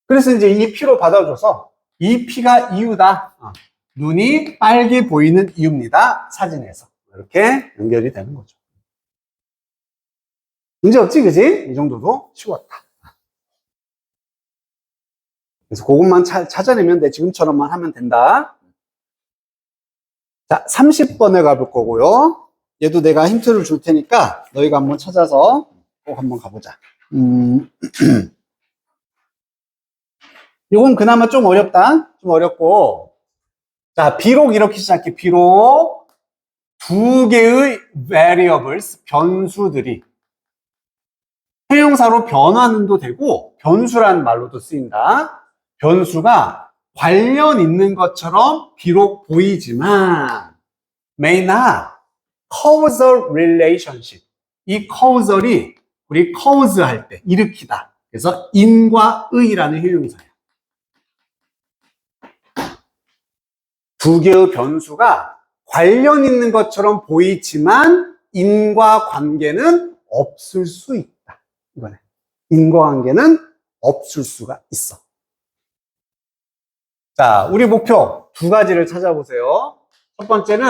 그래서 이제 이 피로 받아줘서 이 피가 이유다. 눈이 빨개 보이는 이유입니다. 사진에서. 이렇게 연결이 되는 거죠. 문제 없지, 그지? 이 정도도 쉬웠다. 그래서 그것만 찾아내면 돼. 지금처럼만 하면 된다. 자, 30번에 가볼 거고요. 얘도 내가 힌트를 줄 테니까 너희가 한번 찾아서 꼭 한번 가보자. 이건 그나마 좀 어렵다. 좀 어렵고. 자, 비록 이렇게 시작해. 비록 두 개의 variables, 변수들이 형용사로 변화는도 되고 변수라는 말로도 쓰인다. 변수가 관련 있는 것처럼 비록 보이지만 may not cause a relationship. 이 causal이 우리 cause 할 때 일으키다. 그래서 in과 의라는 형용사야. 두 개의 변수가 관련 있는 것처럼 보이지만 인과 관계는 없을 수 있다. 이거네. 인과 관계는 없을 수가 있어. 자, 우리 목표 두 가지를 찾아보세요. 첫 번째는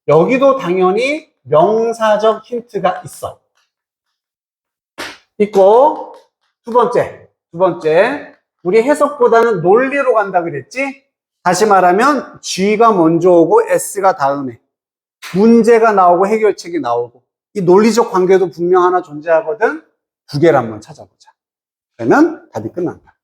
여기도 당연히 명사적 힌트가 있어. 있고, 두 번째, 우리 해석보다는 논리로 간다 그랬지? 다시 말하면 G가 먼저 오고 S가 다음에 문제가 나오고 해결책이 나오고 이 논리적 관계도 분명 하나 존재하거든. 두 개를 한번 찾아보자. 그러면 답이 끝난다.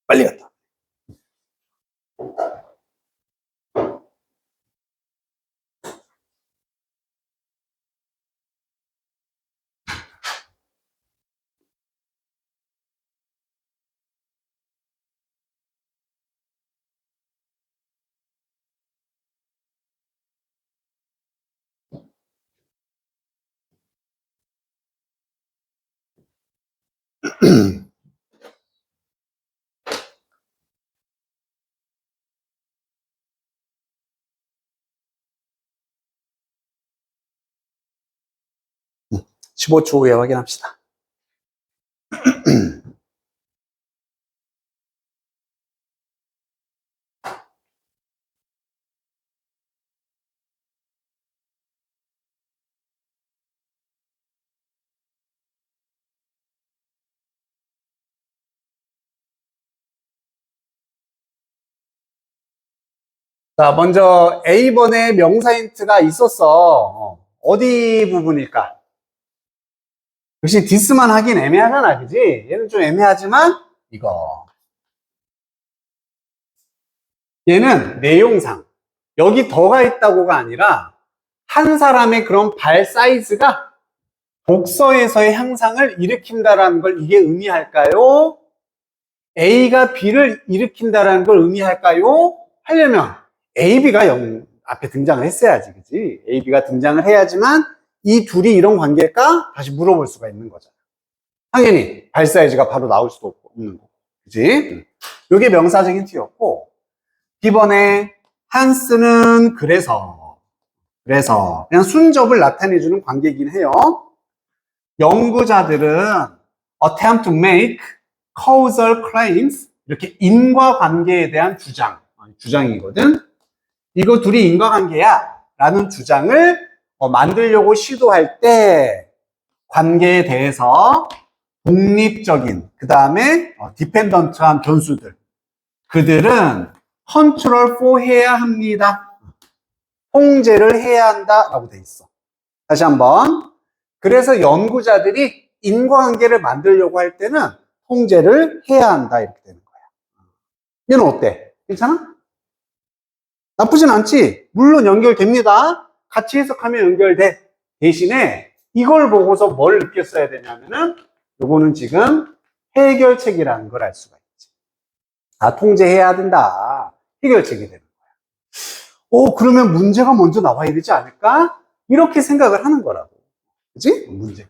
빨리 갔다. 음, 15초 후에 확인합시다. 자, 먼저 A번에 명사 힌트가 있었어. 어디 부분일까? 역시 디스만 하긴 애매하잖아, 그지? 얘는 좀 애매하지만 이거. 얘는 내용상 여기 더가 있다고가 아니라 한 사람의 그런 발 사이즈가 독서에서의 향상을 일으킨다라는 걸 이게 의미할까요? A가 B를 일으킨다라는 걸 의미할까요? 하려면 A, B가 앞에 등장을 했어야지, 그지? A, B가 등장을 해야지만 이 둘이 이런 관계일까? 다시 물어볼 수가 있는 거잖아. 당연히 발 사이즈가 바로 나올 수도 없는 거고, 그지? 이게 명사적 힌트였고, B번에 한스는 그래서 그냥 순접을 나타내주는 관계이긴 해요. 연구자들은 attempt to make causal claims 이렇게 인과관계에 대한 주장이거든. 이거 둘이 인과관계야 라는 주장을 만들려고 시도할 때 관계에 대해서 독립적인, 그 다음에 디펜던트한 변수들, 그들은 컨트롤 4 해야 합니다. 통제를 해야 한다 라고 돼 있어. 다시 한번. 그래서 연구자들이 인과관계를 만들려고 할 때는 통제를 해야 한다 이렇게 되는 거야. 얘는 어때? 괜찮아? 나쁘진 않지? 물론 연결됩니다. 같이 해석하면 연결돼. 대신에 이걸 보고서 뭘 느꼈어야 되냐면은 요거는 지금 해결책이라는 걸 알 수가 있지. 아, 통제해야 된다. 해결책이 되는 거야. 그러면 문제가 먼저 나와야 되지 않을까? 이렇게 생각을 하는 거라고. 그치? 문제가.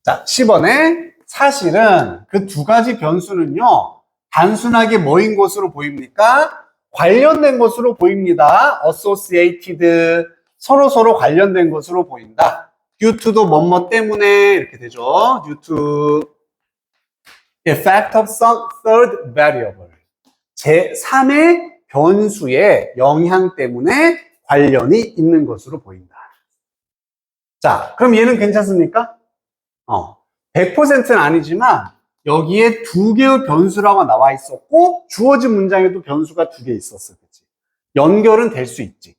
자, 10번에 사실은 그 두 가지 변수는요, 단순하게 뭐인 것으로 보입니까? 관련된 것으로 보입니다. associated, 서로 관련된 것으로 보인다. due to도 뭐뭐 때문에 이렇게 되죠. due to effect of some third variable. 제3의 변수의 영향 때문에 관련이 있는 것으로 보인다. 자, 그럼 얘는 괜찮습니까? 100%는 아니지만 여기에 두 개의 변수라고 나와 있었고 주어진 문장에도 변수가 두 개 있었어. 그치? 연결은 될 수 있지.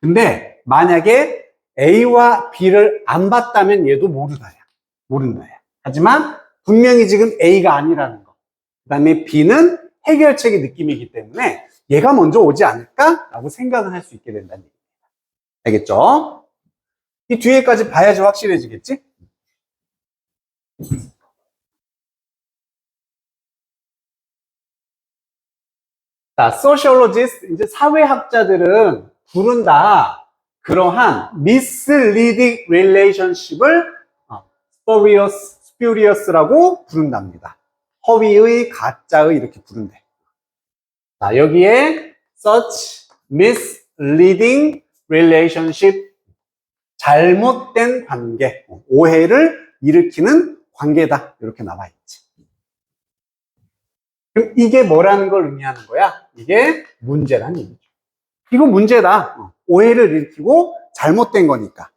근데 만약에 A와 B를 안 봤다면 얘도 모른다야. 하지만 분명히 지금 A가 아니라는 거. 그 다음에 B는 해결책의 느낌이기 때문에 얘가 먼저 오지 않을까라고 생각을 할 수 있게 된다는 얘기입니다. 알겠죠? 이 뒤에까지 봐야지 확실해지겠지? 자, sociologists, 이제 사회학자들은 부른다. 그러한 misleading relationship을 spurious라고 부른답니다. 허위의, 가짜의 이렇게 부른대. 자, 여기에 such misleading relationship, 잘못된 관계, 오해를 일으키는 관계다. 이렇게 나와 있지. 그럼 이게 뭐라는 걸 의미하는 거야? 이게 문제란 얘기죠. 이거 문제다. 오해를 일으키고 잘못된 거니까.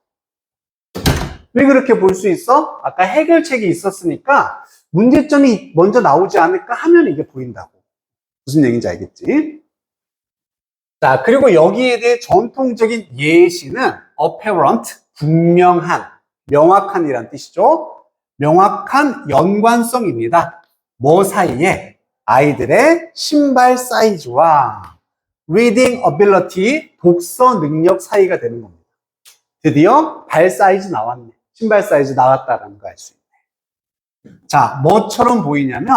왜 그렇게 볼 수 있어? 아까 해결책이 있었으니까 문제점이 먼저 나오지 않을까 하면 이게 보인다고. 무슨 얘기인지 알겠지? 자, 그리고 여기에 대해 전통적인 예시는 apparent, 분명한, 명확한이란 뜻이죠. 명확한 연관성입니다. 뭐 사이에? 아이들의 신발 사이즈와 reading ability, 독서 능력 사이가 되는 겁니다. 드디어 발 사이즈 나왔네. 신발 사이즈 나왔다라는 거 알 수 있네. 자, 뭐처럼 보이냐면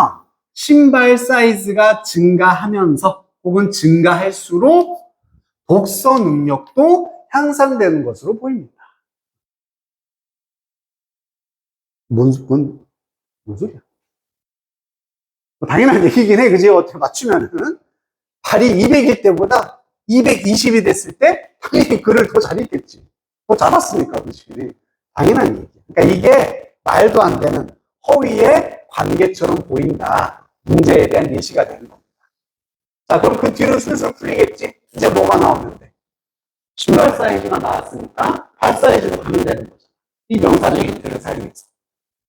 신발 사이즈가 증가하면서 혹은 증가할수록 독서 능력도 향상되는 것으로 보입니다. 뭔 소리야? 당연한 얘기긴 해. 그지? 어떻게 맞추면은. 발이 200일 때보다 220이 됐을 때 당연히 글을 더 잘 읽겠지. 더 잘았으니까, 그렇지. 당연한 얘기. 그러니까 이게 말도 안 되는 허위의 관계처럼 보인다. 문제에 대한 예시가 되는 겁니다. 자, 그럼 그 뒤로 슬슬 풀리겠지? 이제 뭐가 나오는데? 신발 사이즈가 나왔으니까 발 사이즈로 가면 되는 거죠. 이 명사적인 틀을 사용해서.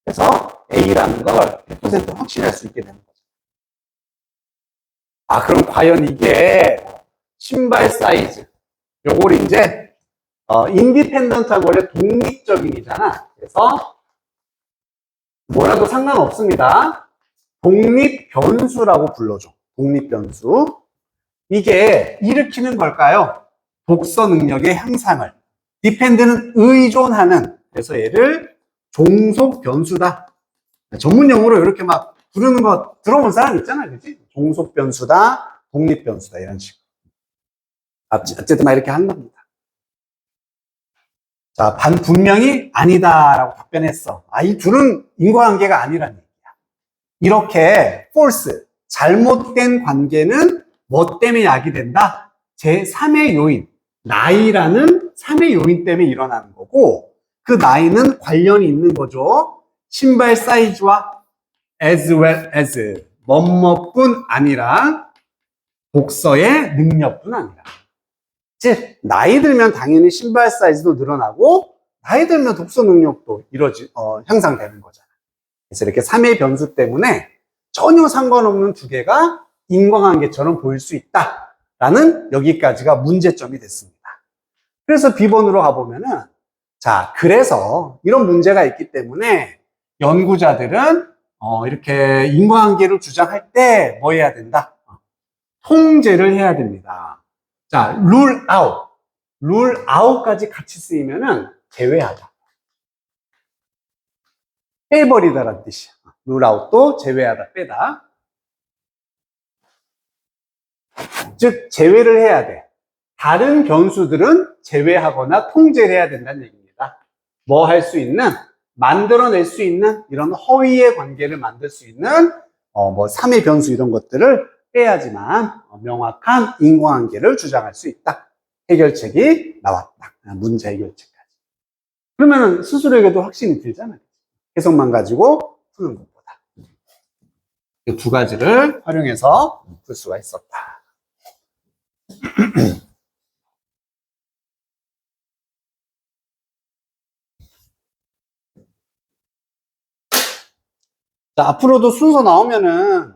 그래서 A라는 걸 100% 확신할 수 있게 되는 거죠. 아, 그럼 과연 이게 신발 사이즈. 요걸 이제, 인디펜던트하고 원래 독립적인이잖아. 그래서 뭐라도 상관없습니다. 독립 변수라고 불러줘. 독립 변수. 이게 일으키는 걸까요? 독서 능력의 향상을. 디펜드는 의존하는. 그래서 얘를 종속 변수다. 전문 용어로 이렇게 막 부르는 거 들어본 사람 있잖아요. 그치? 종속 변수다, 독립 변수다, 이런 식으로. 어쨌든 막 이렇게 한 겁니다. 자, 분명히 아니다라고 답변했어. 아, 이 둘은 인과관계가 아니라는 얘기야. 이렇게 false, 잘못된 관계는 뭐 때문에 약이 된다? 제3의 요인, 나이라는 3의 요인 때문에 일어나는 거고, 그 나이는 관련이 있는 거죠. 신발 사이즈와 as well as 뭐뭐뿐 아니라 독서의 능력뿐 아니라. 즉 나이 들면 당연히 신발 사이즈도 늘어나고 나이 들면 독서 능력도 향상되는 거잖아요. 그래서 이렇게 3의 변수 때문에 전혀 상관없는 두 개가 인과관계처럼 보일 수 있다라는 여기까지가 문제점이 됐습니다. 그래서 B번으로 가보면은 자, 그래서 이런 문제가 있기 때문에 연구자들은 이렇게 인과관계를 주장할 때 뭐 해야 된다? 통제를 해야 됩니다. 자, rule out. rule out까지 같이 쓰이면은 제외하다. 빼버리다라는 뜻이야. rule out도 제외하다, 빼다. 즉, 제외를 해야 돼. 다른 변수들은 제외하거나 통제를 해야 된다는 얘기입니다. 뭐 할 수 있는, 만들어낼 수 있는 이런 허위의 관계를 만들 수 있는 3의 변수 이런 것들을 빼야지만 명확한 인과관계를 주장할 수 있다. 해결책이 나왔다. 문제 해결책까지. 그러면은 스스로에게도 확신이 들잖아요. 해석만 가지고 푸는 것보다. 이 두 가지를 활용해서 풀 수가 있었다. 자, 앞으로도 순서 나오면은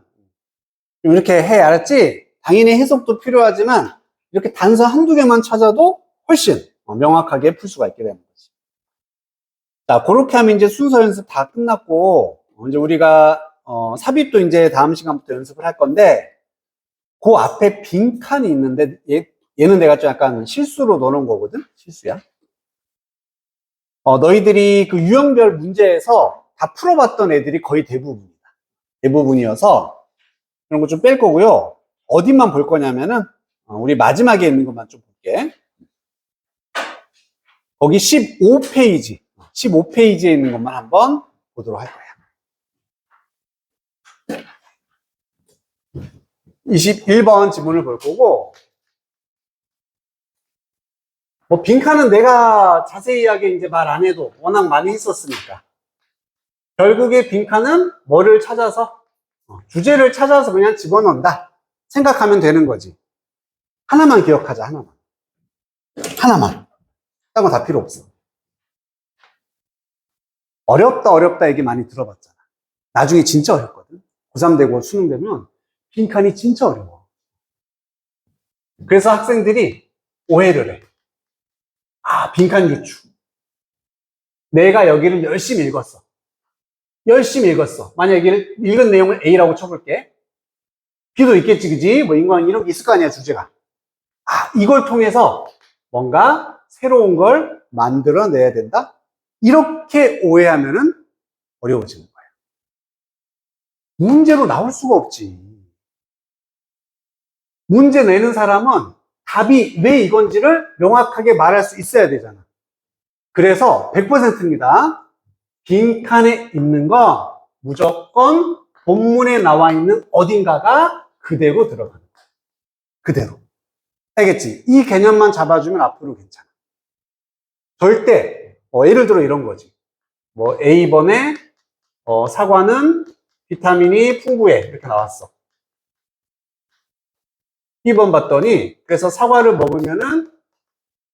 이렇게 해, 알았지? 당연히 해석도 필요하지만 이렇게 단서 한두 개만 찾아도 훨씬 명확하게 풀 수가 있게 되는 거지. 자, 그렇게 하면 이제 순서 연습 다 끝났고 이제 우리가 삽입도 이제 다음 시간부터 연습을 할 건데 그 앞에 빈칸이 있는데 얘는 내가 좀 약간 실수로 넣어놓은 거거든? 실수야. 너희들이 그 유형별 문제에서 다 풀어봤던 애들이 거의 대부분이다. 대부분이어서 이런 거 좀 뺄 거고요. 어디만 볼 거냐면은 우리 마지막에 있는 것만 좀 볼게. 거기 15페이지에 있는 것만 한번 보도록 할 거야. 21번 지문을 볼 거고 뭐 빈칸은 내가 자세히하게 이제 말 안 해도 워낙 많이 했었으니까 결국에 빈칸은 뭐를 찾아서 주제를 찾아서 그냥 집어넣는다 생각하면 되는 거지. 하나만 기억하자. 하나만. 딴 거 다 필요 없어. 어렵다 얘기 많이 들어봤잖아. 나중에 진짜 어렵거든. 고3 되고 수능 되면 빈칸이 진짜 어려워. 그래서 학생들이 오해를 해. 빈칸 유추. 내가 여기를 열심히 읽었어. 만약에 읽은 내용을 A라고 쳐볼게. B도 있겠지, 그지? 뭐 인간 이런 게 있을 거 아니야, 주제가. 이걸 통해서 뭔가 새로운 걸 만들어내야 된다? 이렇게 오해하면은 어려워지는 거야. 문제로 나올 수가 없지. 문제 내는 사람은 답이 왜 이건지를 명확하게 말할 수 있어야 되잖아. 그래서 100%입니다. 빈칸에 있는 거 무조건 본문에 나와 있는 어딘가가 그대로 들어가는 거야. 그대로. 알겠지? 이 개념만 잡아주면 앞으로 괜찮아. 절대 예를 들어 이런 거지. 뭐 A번에 사과는 비타민이 풍부해 이렇게 나왔어. 2번 봤더니 그래서 사과를 먹으면은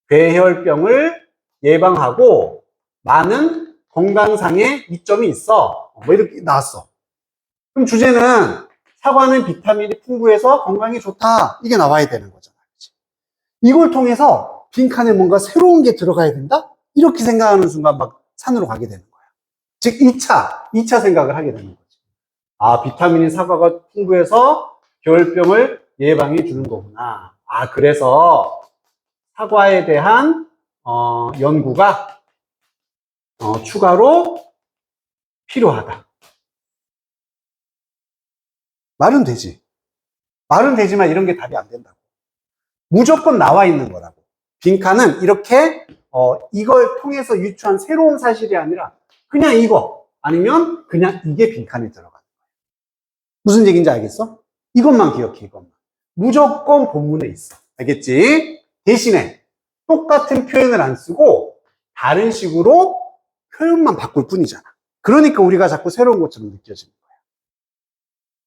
뇌혈병을 예방하고 많은 건강상의 이점이 있어. 뭐 이렇게 나왔어. 그럼 주제는 사과는 비타민이 풍부해서 건강이 좋다. 이게 나와야 되는 거잖아. 그치? 이걸 통해서 빈칸에 뭔가 새로운 게 들어가야 된다? 이렇게 생각하는 순간 막 산으로 가게 되는 거야. 즉 2차 생각을 하게 되는 거지. 비타민이 사과가 풍부해서 결병을 예방해 주는 거구나. 그래서 사과에 대한 연구가 추가로 필요하다. 말은 되지. 말은 되지만 이런 게 답이 안 된다고. 무조건 나와 있는 거라고. 빈칸은 이렇게 이걸 통해서 유추한 새로운 사실이 아니라 그냥 이거 아니면 그냥 이게 빈칸에 들어가는 거야. 무슨 얘기인지 알겠어? 이것만 기억해. 이것만. 무조건 본문에 있어. 알겠지? 대신에 똑같은 표현을 안 쓰고 다른 식으로 표현만 바꿀 뿐이잖아. 그러니까 우리가 자꾸 새로운 것처럼 느껴지는 거야.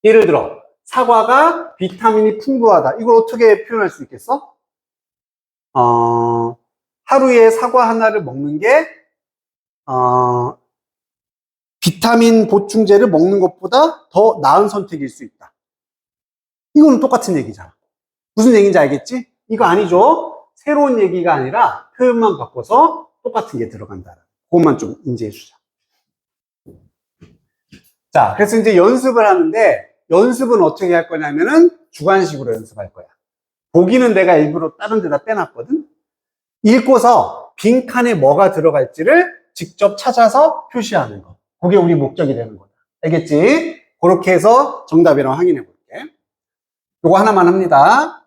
예를 들어 사과가 비타민이 풍부하다. 이걸 어떻게 표현할 수 있겠어? 하루에 사과 하나를 먹는 게 비타민 보충제를 먹는 것보다 더 나은 선택일 수 있다. 이거는 똑같은 얘기잖아. 무슨 얘기인지 알겠지? 이거 아니죠? 새로운 얘기가 아니라 표현만 바꿔서 똑같은 게 들어간다. 그것만 좀 인지해 주자. 자, 그래서 이제 연습을 하는데 연습은 어떻게 할 거냐면은 주관식으로 연습할 거야. 보기는 내가 일부러 다른 데다 빼놨거든. 읽고서 빈칸에 뭐가 들어갈지를 직접 찾아서 표시하는 거. 그게 우리 목적이 되는 거다. 알겠지? 그렇게 해서 정답이라고 확인해 볼게. 요거 하나만 합니다.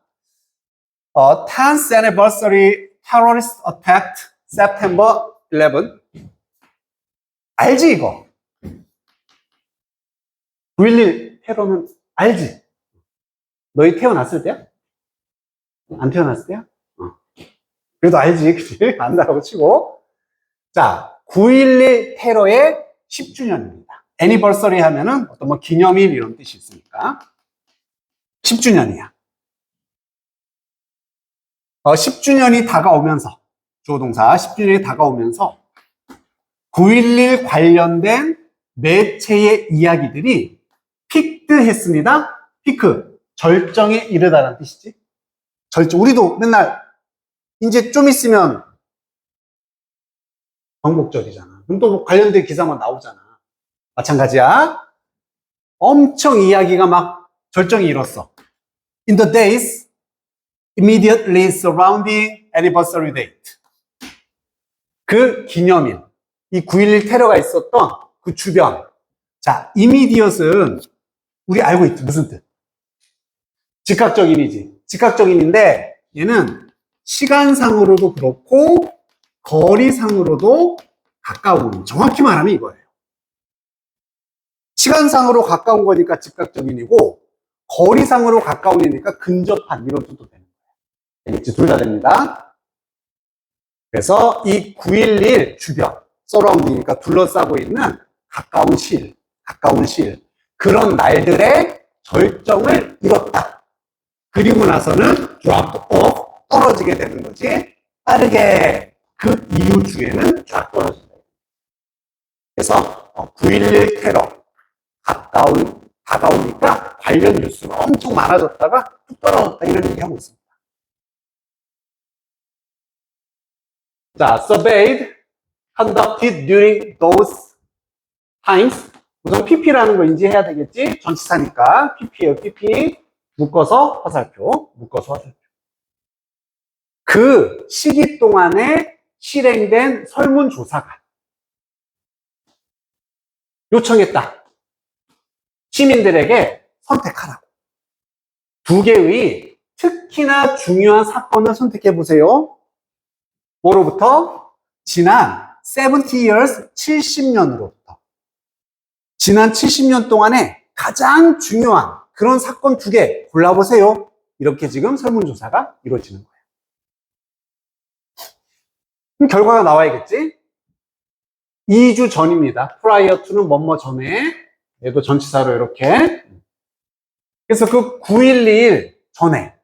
10th anniversary terrorist attack September 11. 알지 이거? 9.11 테러는 알지? 너희 태어났을 때야? 안 태어났을 때야? 그래도 알지, 그치? 안다라고 치고. 자, 9.11 테러의 10주년입니다. 애니버서리 하면은 어떤 뭐 기념일 이런 뜻이 있으니까. 10주년이야. 10주년이 다가오면서, 주어동사 10주년이 다가오면서 9.11 관련된 매체의 이야기들이 피크했습니다. 피크. 절정에 이르다라는 뜻이지. 절정. 우리도 맨날 이제 좀 있으면 광복절이잖아. 그럼 또 관련된 기사만 나오잖아. 마찬가지야. 엄청 이야기가 막 절정에 이뤘어. In the days immediately surrounding anniversary date. 그 기념일. 이 9.11 테러가 있었던 그 주변. 자, immediate은 우리 알고 있지. 무슨 뜻? 즉각적인이지. 즉각적인인데 얘는 시간상으로도 그렇고 거리상으로도 가까운, 정확히 말하면 이거예요. 시간상으로 가까운 거니까 즉각적인이고 거리상으로 가까운이니까 근접한 이런 뜻도 되는 거예요. 알겠지? 둘 다 됩니다. 그래서 이 9.11 주변, 서라운딩이니까 둘러싸고 있는 가까운 실 그런 날들의 절정을 이뤘다. 그리고 나서는 dropped off, 떨어지게 되는 거지. 빠르게 그 이후 주에는 쫙 떨어진다. 그래서 9.11 테러 다가오니까 관련 뉴스가 엄청 많아졌다가 뚝 떨어졌다 이런 얘기 하고 있습니다. 자, surveyed, conducted during those times. 우선 PP라는 거 인지해야 되겠지? 전치사니까 PP예요, PP. 묶어서 화살표. 그 시기 동안에 실행된 설문조사가 요청했다. 시민들에게 선택하라고. 두 개의 특히나 중요한 사건을 선택해 보세요. 뭐로부터? 지난 70 years, 70년으로부터. 지난 70년 동안에 가장 중요한 그런 사건 두 개 골라보세요. 이렇게 지금 설문조사가 이루어지는 거예요. 그럼 결과가 나와야겠지? 2주 전입니다. prior to는 뭐뭐 전에. 얘도 전치사로 이렇게. 그래서 그 9.11 전에.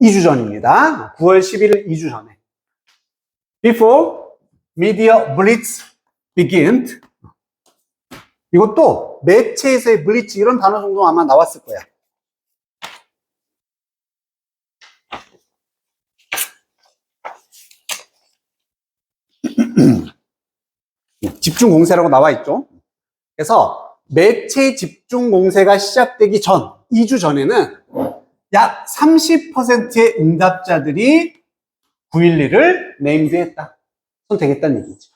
2주 전입니다. 9월 11일 2주 전에. Before media blitz began. 이것도 매체에서의 블리츠 이런 단어 정도 아마 나왔을 거야. 집중 공세라고 나와 있죠. 그래서 매체 집중 공세가 시작되기 전, 2주 전에는 약 30%의 응답자들이 9.11을 네임드했다. 선택했다는 얘기죠.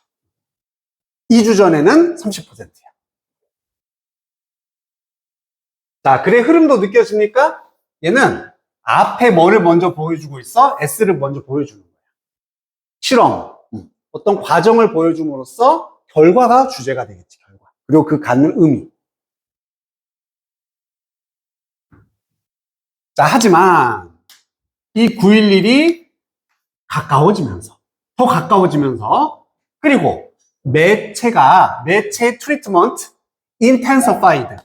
2주 전에는 30%야. 자, 글의 흐름도 느껴집니까? 얘는 앞에 뭐를 먼저 보여주고 있어? S를 먼저 보여주는 거야. 실험, 어떤 과정을 보여줌으로써 결과가 주제가 되겠지, 결과. 그리고 그 갖는 의미. 자, 하지만 이 9.11이 가까워지면서, 더 가까워지면서, 그리고 매체의 트리트먼트, intensified,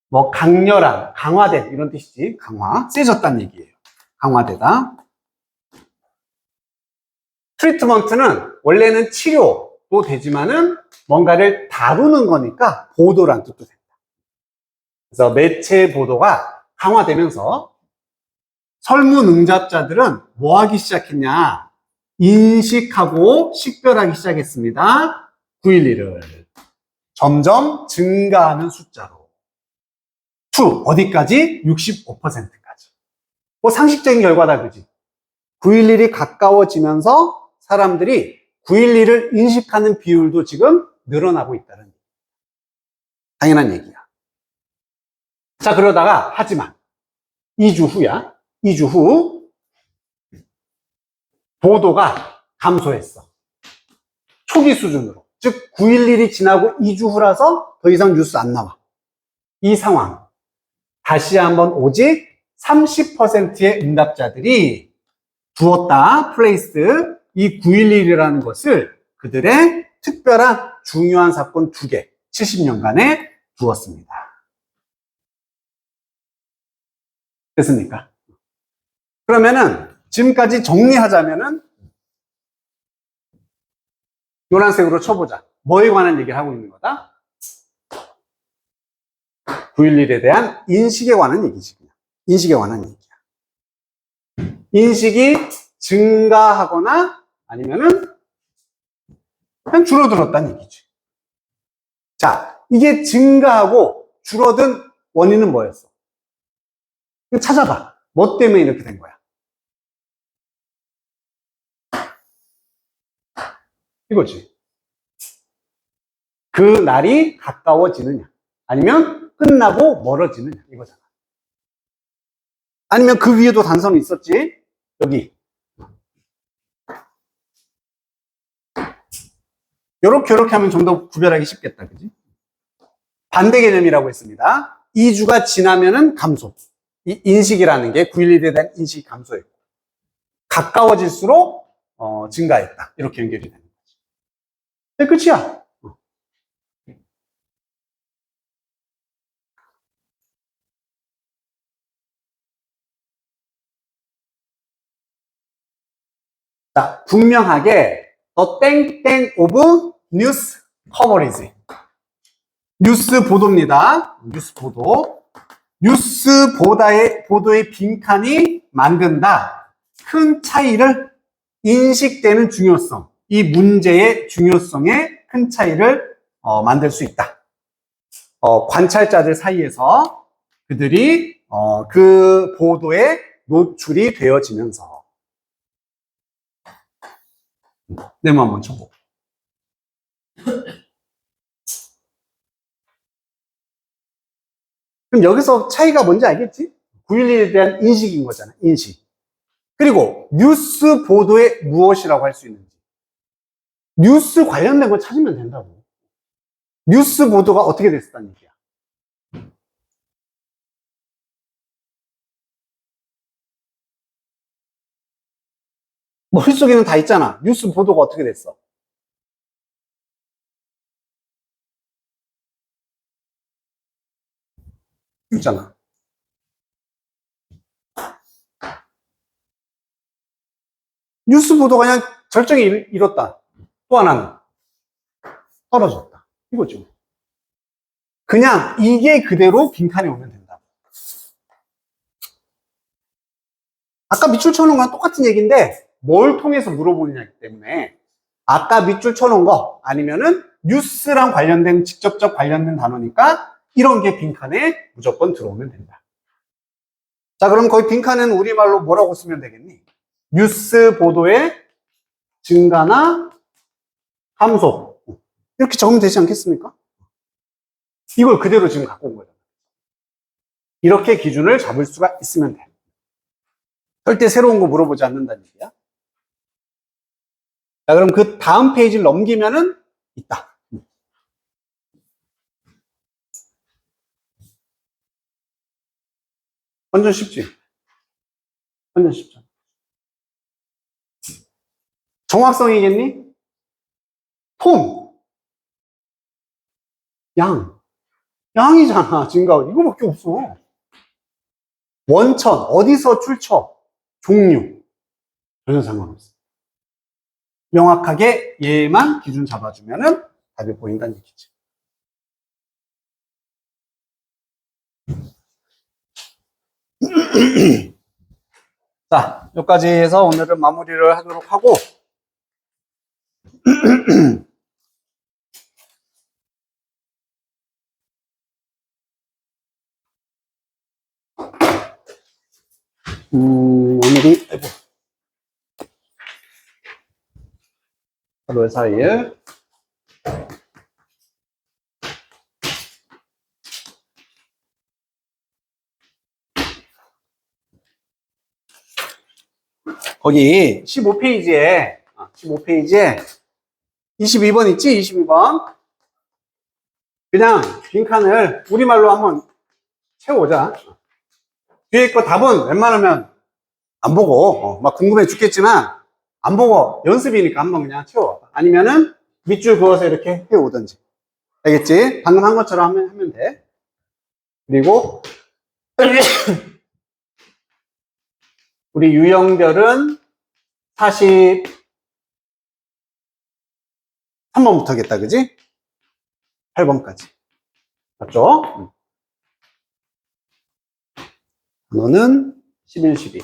뭐 강렬한, 강화된 이런 뜻이지. 강화, 세졌다는 얘기예요. 강화되다. 트리트먼트는 원래는 치료도 되지만은 뭔가를 다루는 거니까 보도란 뜻도 된다. 그래서 매체 보도가 강화되면서 설문응답자들은 뭐 하기 시작했냐? 인식하고 식별하기 시작했습니다. 911을 점점 증가하는 숫자로. 어디까지? 65%까지. 뭐 상식적인 결과다, 그지? 911이 가까워지면서 사람들이 911을 인식하는 비율도 지금 늘어나고 있다는 얘기야. 당연한 얘기야. 자, 그러다가, 하지만, 2주 후야. 2주 후, 보도가 감소했어. 초기 수준으로. 즉, 911이 지나고 2주 후라서 더 이상 뉴스 안 나와. 이 상황. 다시 한번 오직 30%의 응답자들이 두었다, 플레이스, 이 911이라는 것을 그들의 특별한 중요한 사건 2개, 70년간에 두었습니다. 됐습니까? 그러면은 지금까지 정리하자면은 노란색으로 쳐보자. 뭐에 관한 얘기를 하고 있는 거다? 911에 대한 인식에 관한 얘기지. 인식에 관한 얘기야. 인식이 증가하거나 아니면은 그냥 줄어들었다는 얘기지. 자, 이게 증가하고 줄어든 원인은 뭐였어? 찾아봐. 뭐 때문에 이렇게 된 거야? 이거지. 그 날이 가까워지느냐, 아니면 끝나고 멀어지느냐, 이거잖아. 아니면 그 위에도 단서는 있었지. 여기. 요렇게 하면 좀 더 구별하기 쉽겠다, 그지? 반대 개념이라고 했습니다. 2주가 지나면은 감소. 이 인식이라는 게 911에 대한 인식이 감소했고, 가까워질수록 증가했다. 이렇게 연결이 되는 거지. 네, 끝이야. 자, 분명하게 the 땡땡 of news coverage. 뉴스 보도입니다. 뉴스 보도. 뉴스 보도의 빈칸이 만든다. 큰 차이를 인식되는 중요성. 이 문제의 중요성에 큰 차이를 만들 수 있다. 관찰자들 사이에서 그들이 그 보도에 노출이 되어지면서. 네모 한번 쳐보고. 그럼 여기서 차이가 뭔지 알겠지? 9.11에 대한 인식인 거잖아. 인식. 그리고 뉴스 보도에 무엇이라고 할 수 있는지. 뉴스 관련된 거 찾으면 된다고. 뉴스 보도가 어떻게 됐었다는 얘기야. 머릿속에는 다 있잖아. 뉴스 보도가 어떻게 됐어. 있잖아. 뉴스 보도가 그냥 절정에 이뤘다. 또 하나는 떨어졌다. 이거죠. 그냥 이게 그대로 빈칸에 오면 된다. 아까 밑줄 쳐놓은 거랑 똑같은 얘기인데 뭘 통해서 물어보느냐기 때문에 아까 밑줄 쳐놓은 거 아니면은 뉴스랑 관련된 직접적 관련된 단어니까 이런 게 빈칸에 무조건 들어오면 된다. 자, 그럼 거기 빈칸은 우리말로 뭐라고 쓰면 되겠니? 뉴스 보도의 증가나 감소. 이렇게 적으면 되지 않겠습니까? 이걸 그대로 지금 갖고 온 거예요. 이렇게 기준을 잡을 수가 있으면 돼. 절대 새로운 거 물어보지 않는다는 얘기야. 자, 그럼 그 다음 페이지를 넘기면은 있다. 완전 쉽지? 완전 쉽죠. 정확성이겠니? 톰. 양. 양이잖아, 증가원. 이거밖에 없어. 원천, 어디서 출처, 종류. 전혀 상관없어. 명확하게 얘만 기준 잡아주면은 답이 보인다는 얘기지. 자, 여기까지 해서 오늘은 마무리를 하도록 하고, 오늘이, 아이고, 8월 4일. 거기 15페이지에 22번 있지? 22번. 그냥 빈칸을 우리말로 한번 채워보자. 뒤에 거 답은 웬만하면 안 보고, 막 궁금해 죽겠지만, 안 보고 연습이니까 한번 그냥 채워. 아니면은 밑줄 그어서 이렇게 해오든지. 알겠지? 방금 한 것처럼 하면 돼. 그리고, 우리 유형별은 43번부터겠다, 그지? 8번까지. 맞죠? 너는 11, 12.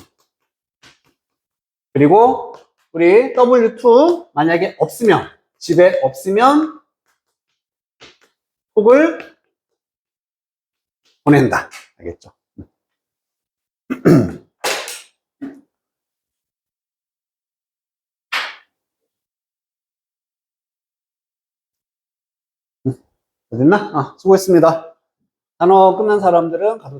그리고 우리 W2 만약에 없으면, 집에 없으면 톡을 보낸다. 알겠죠? 됐나? 수고했습니다. 단어 끝난 사람들은 가도 되고.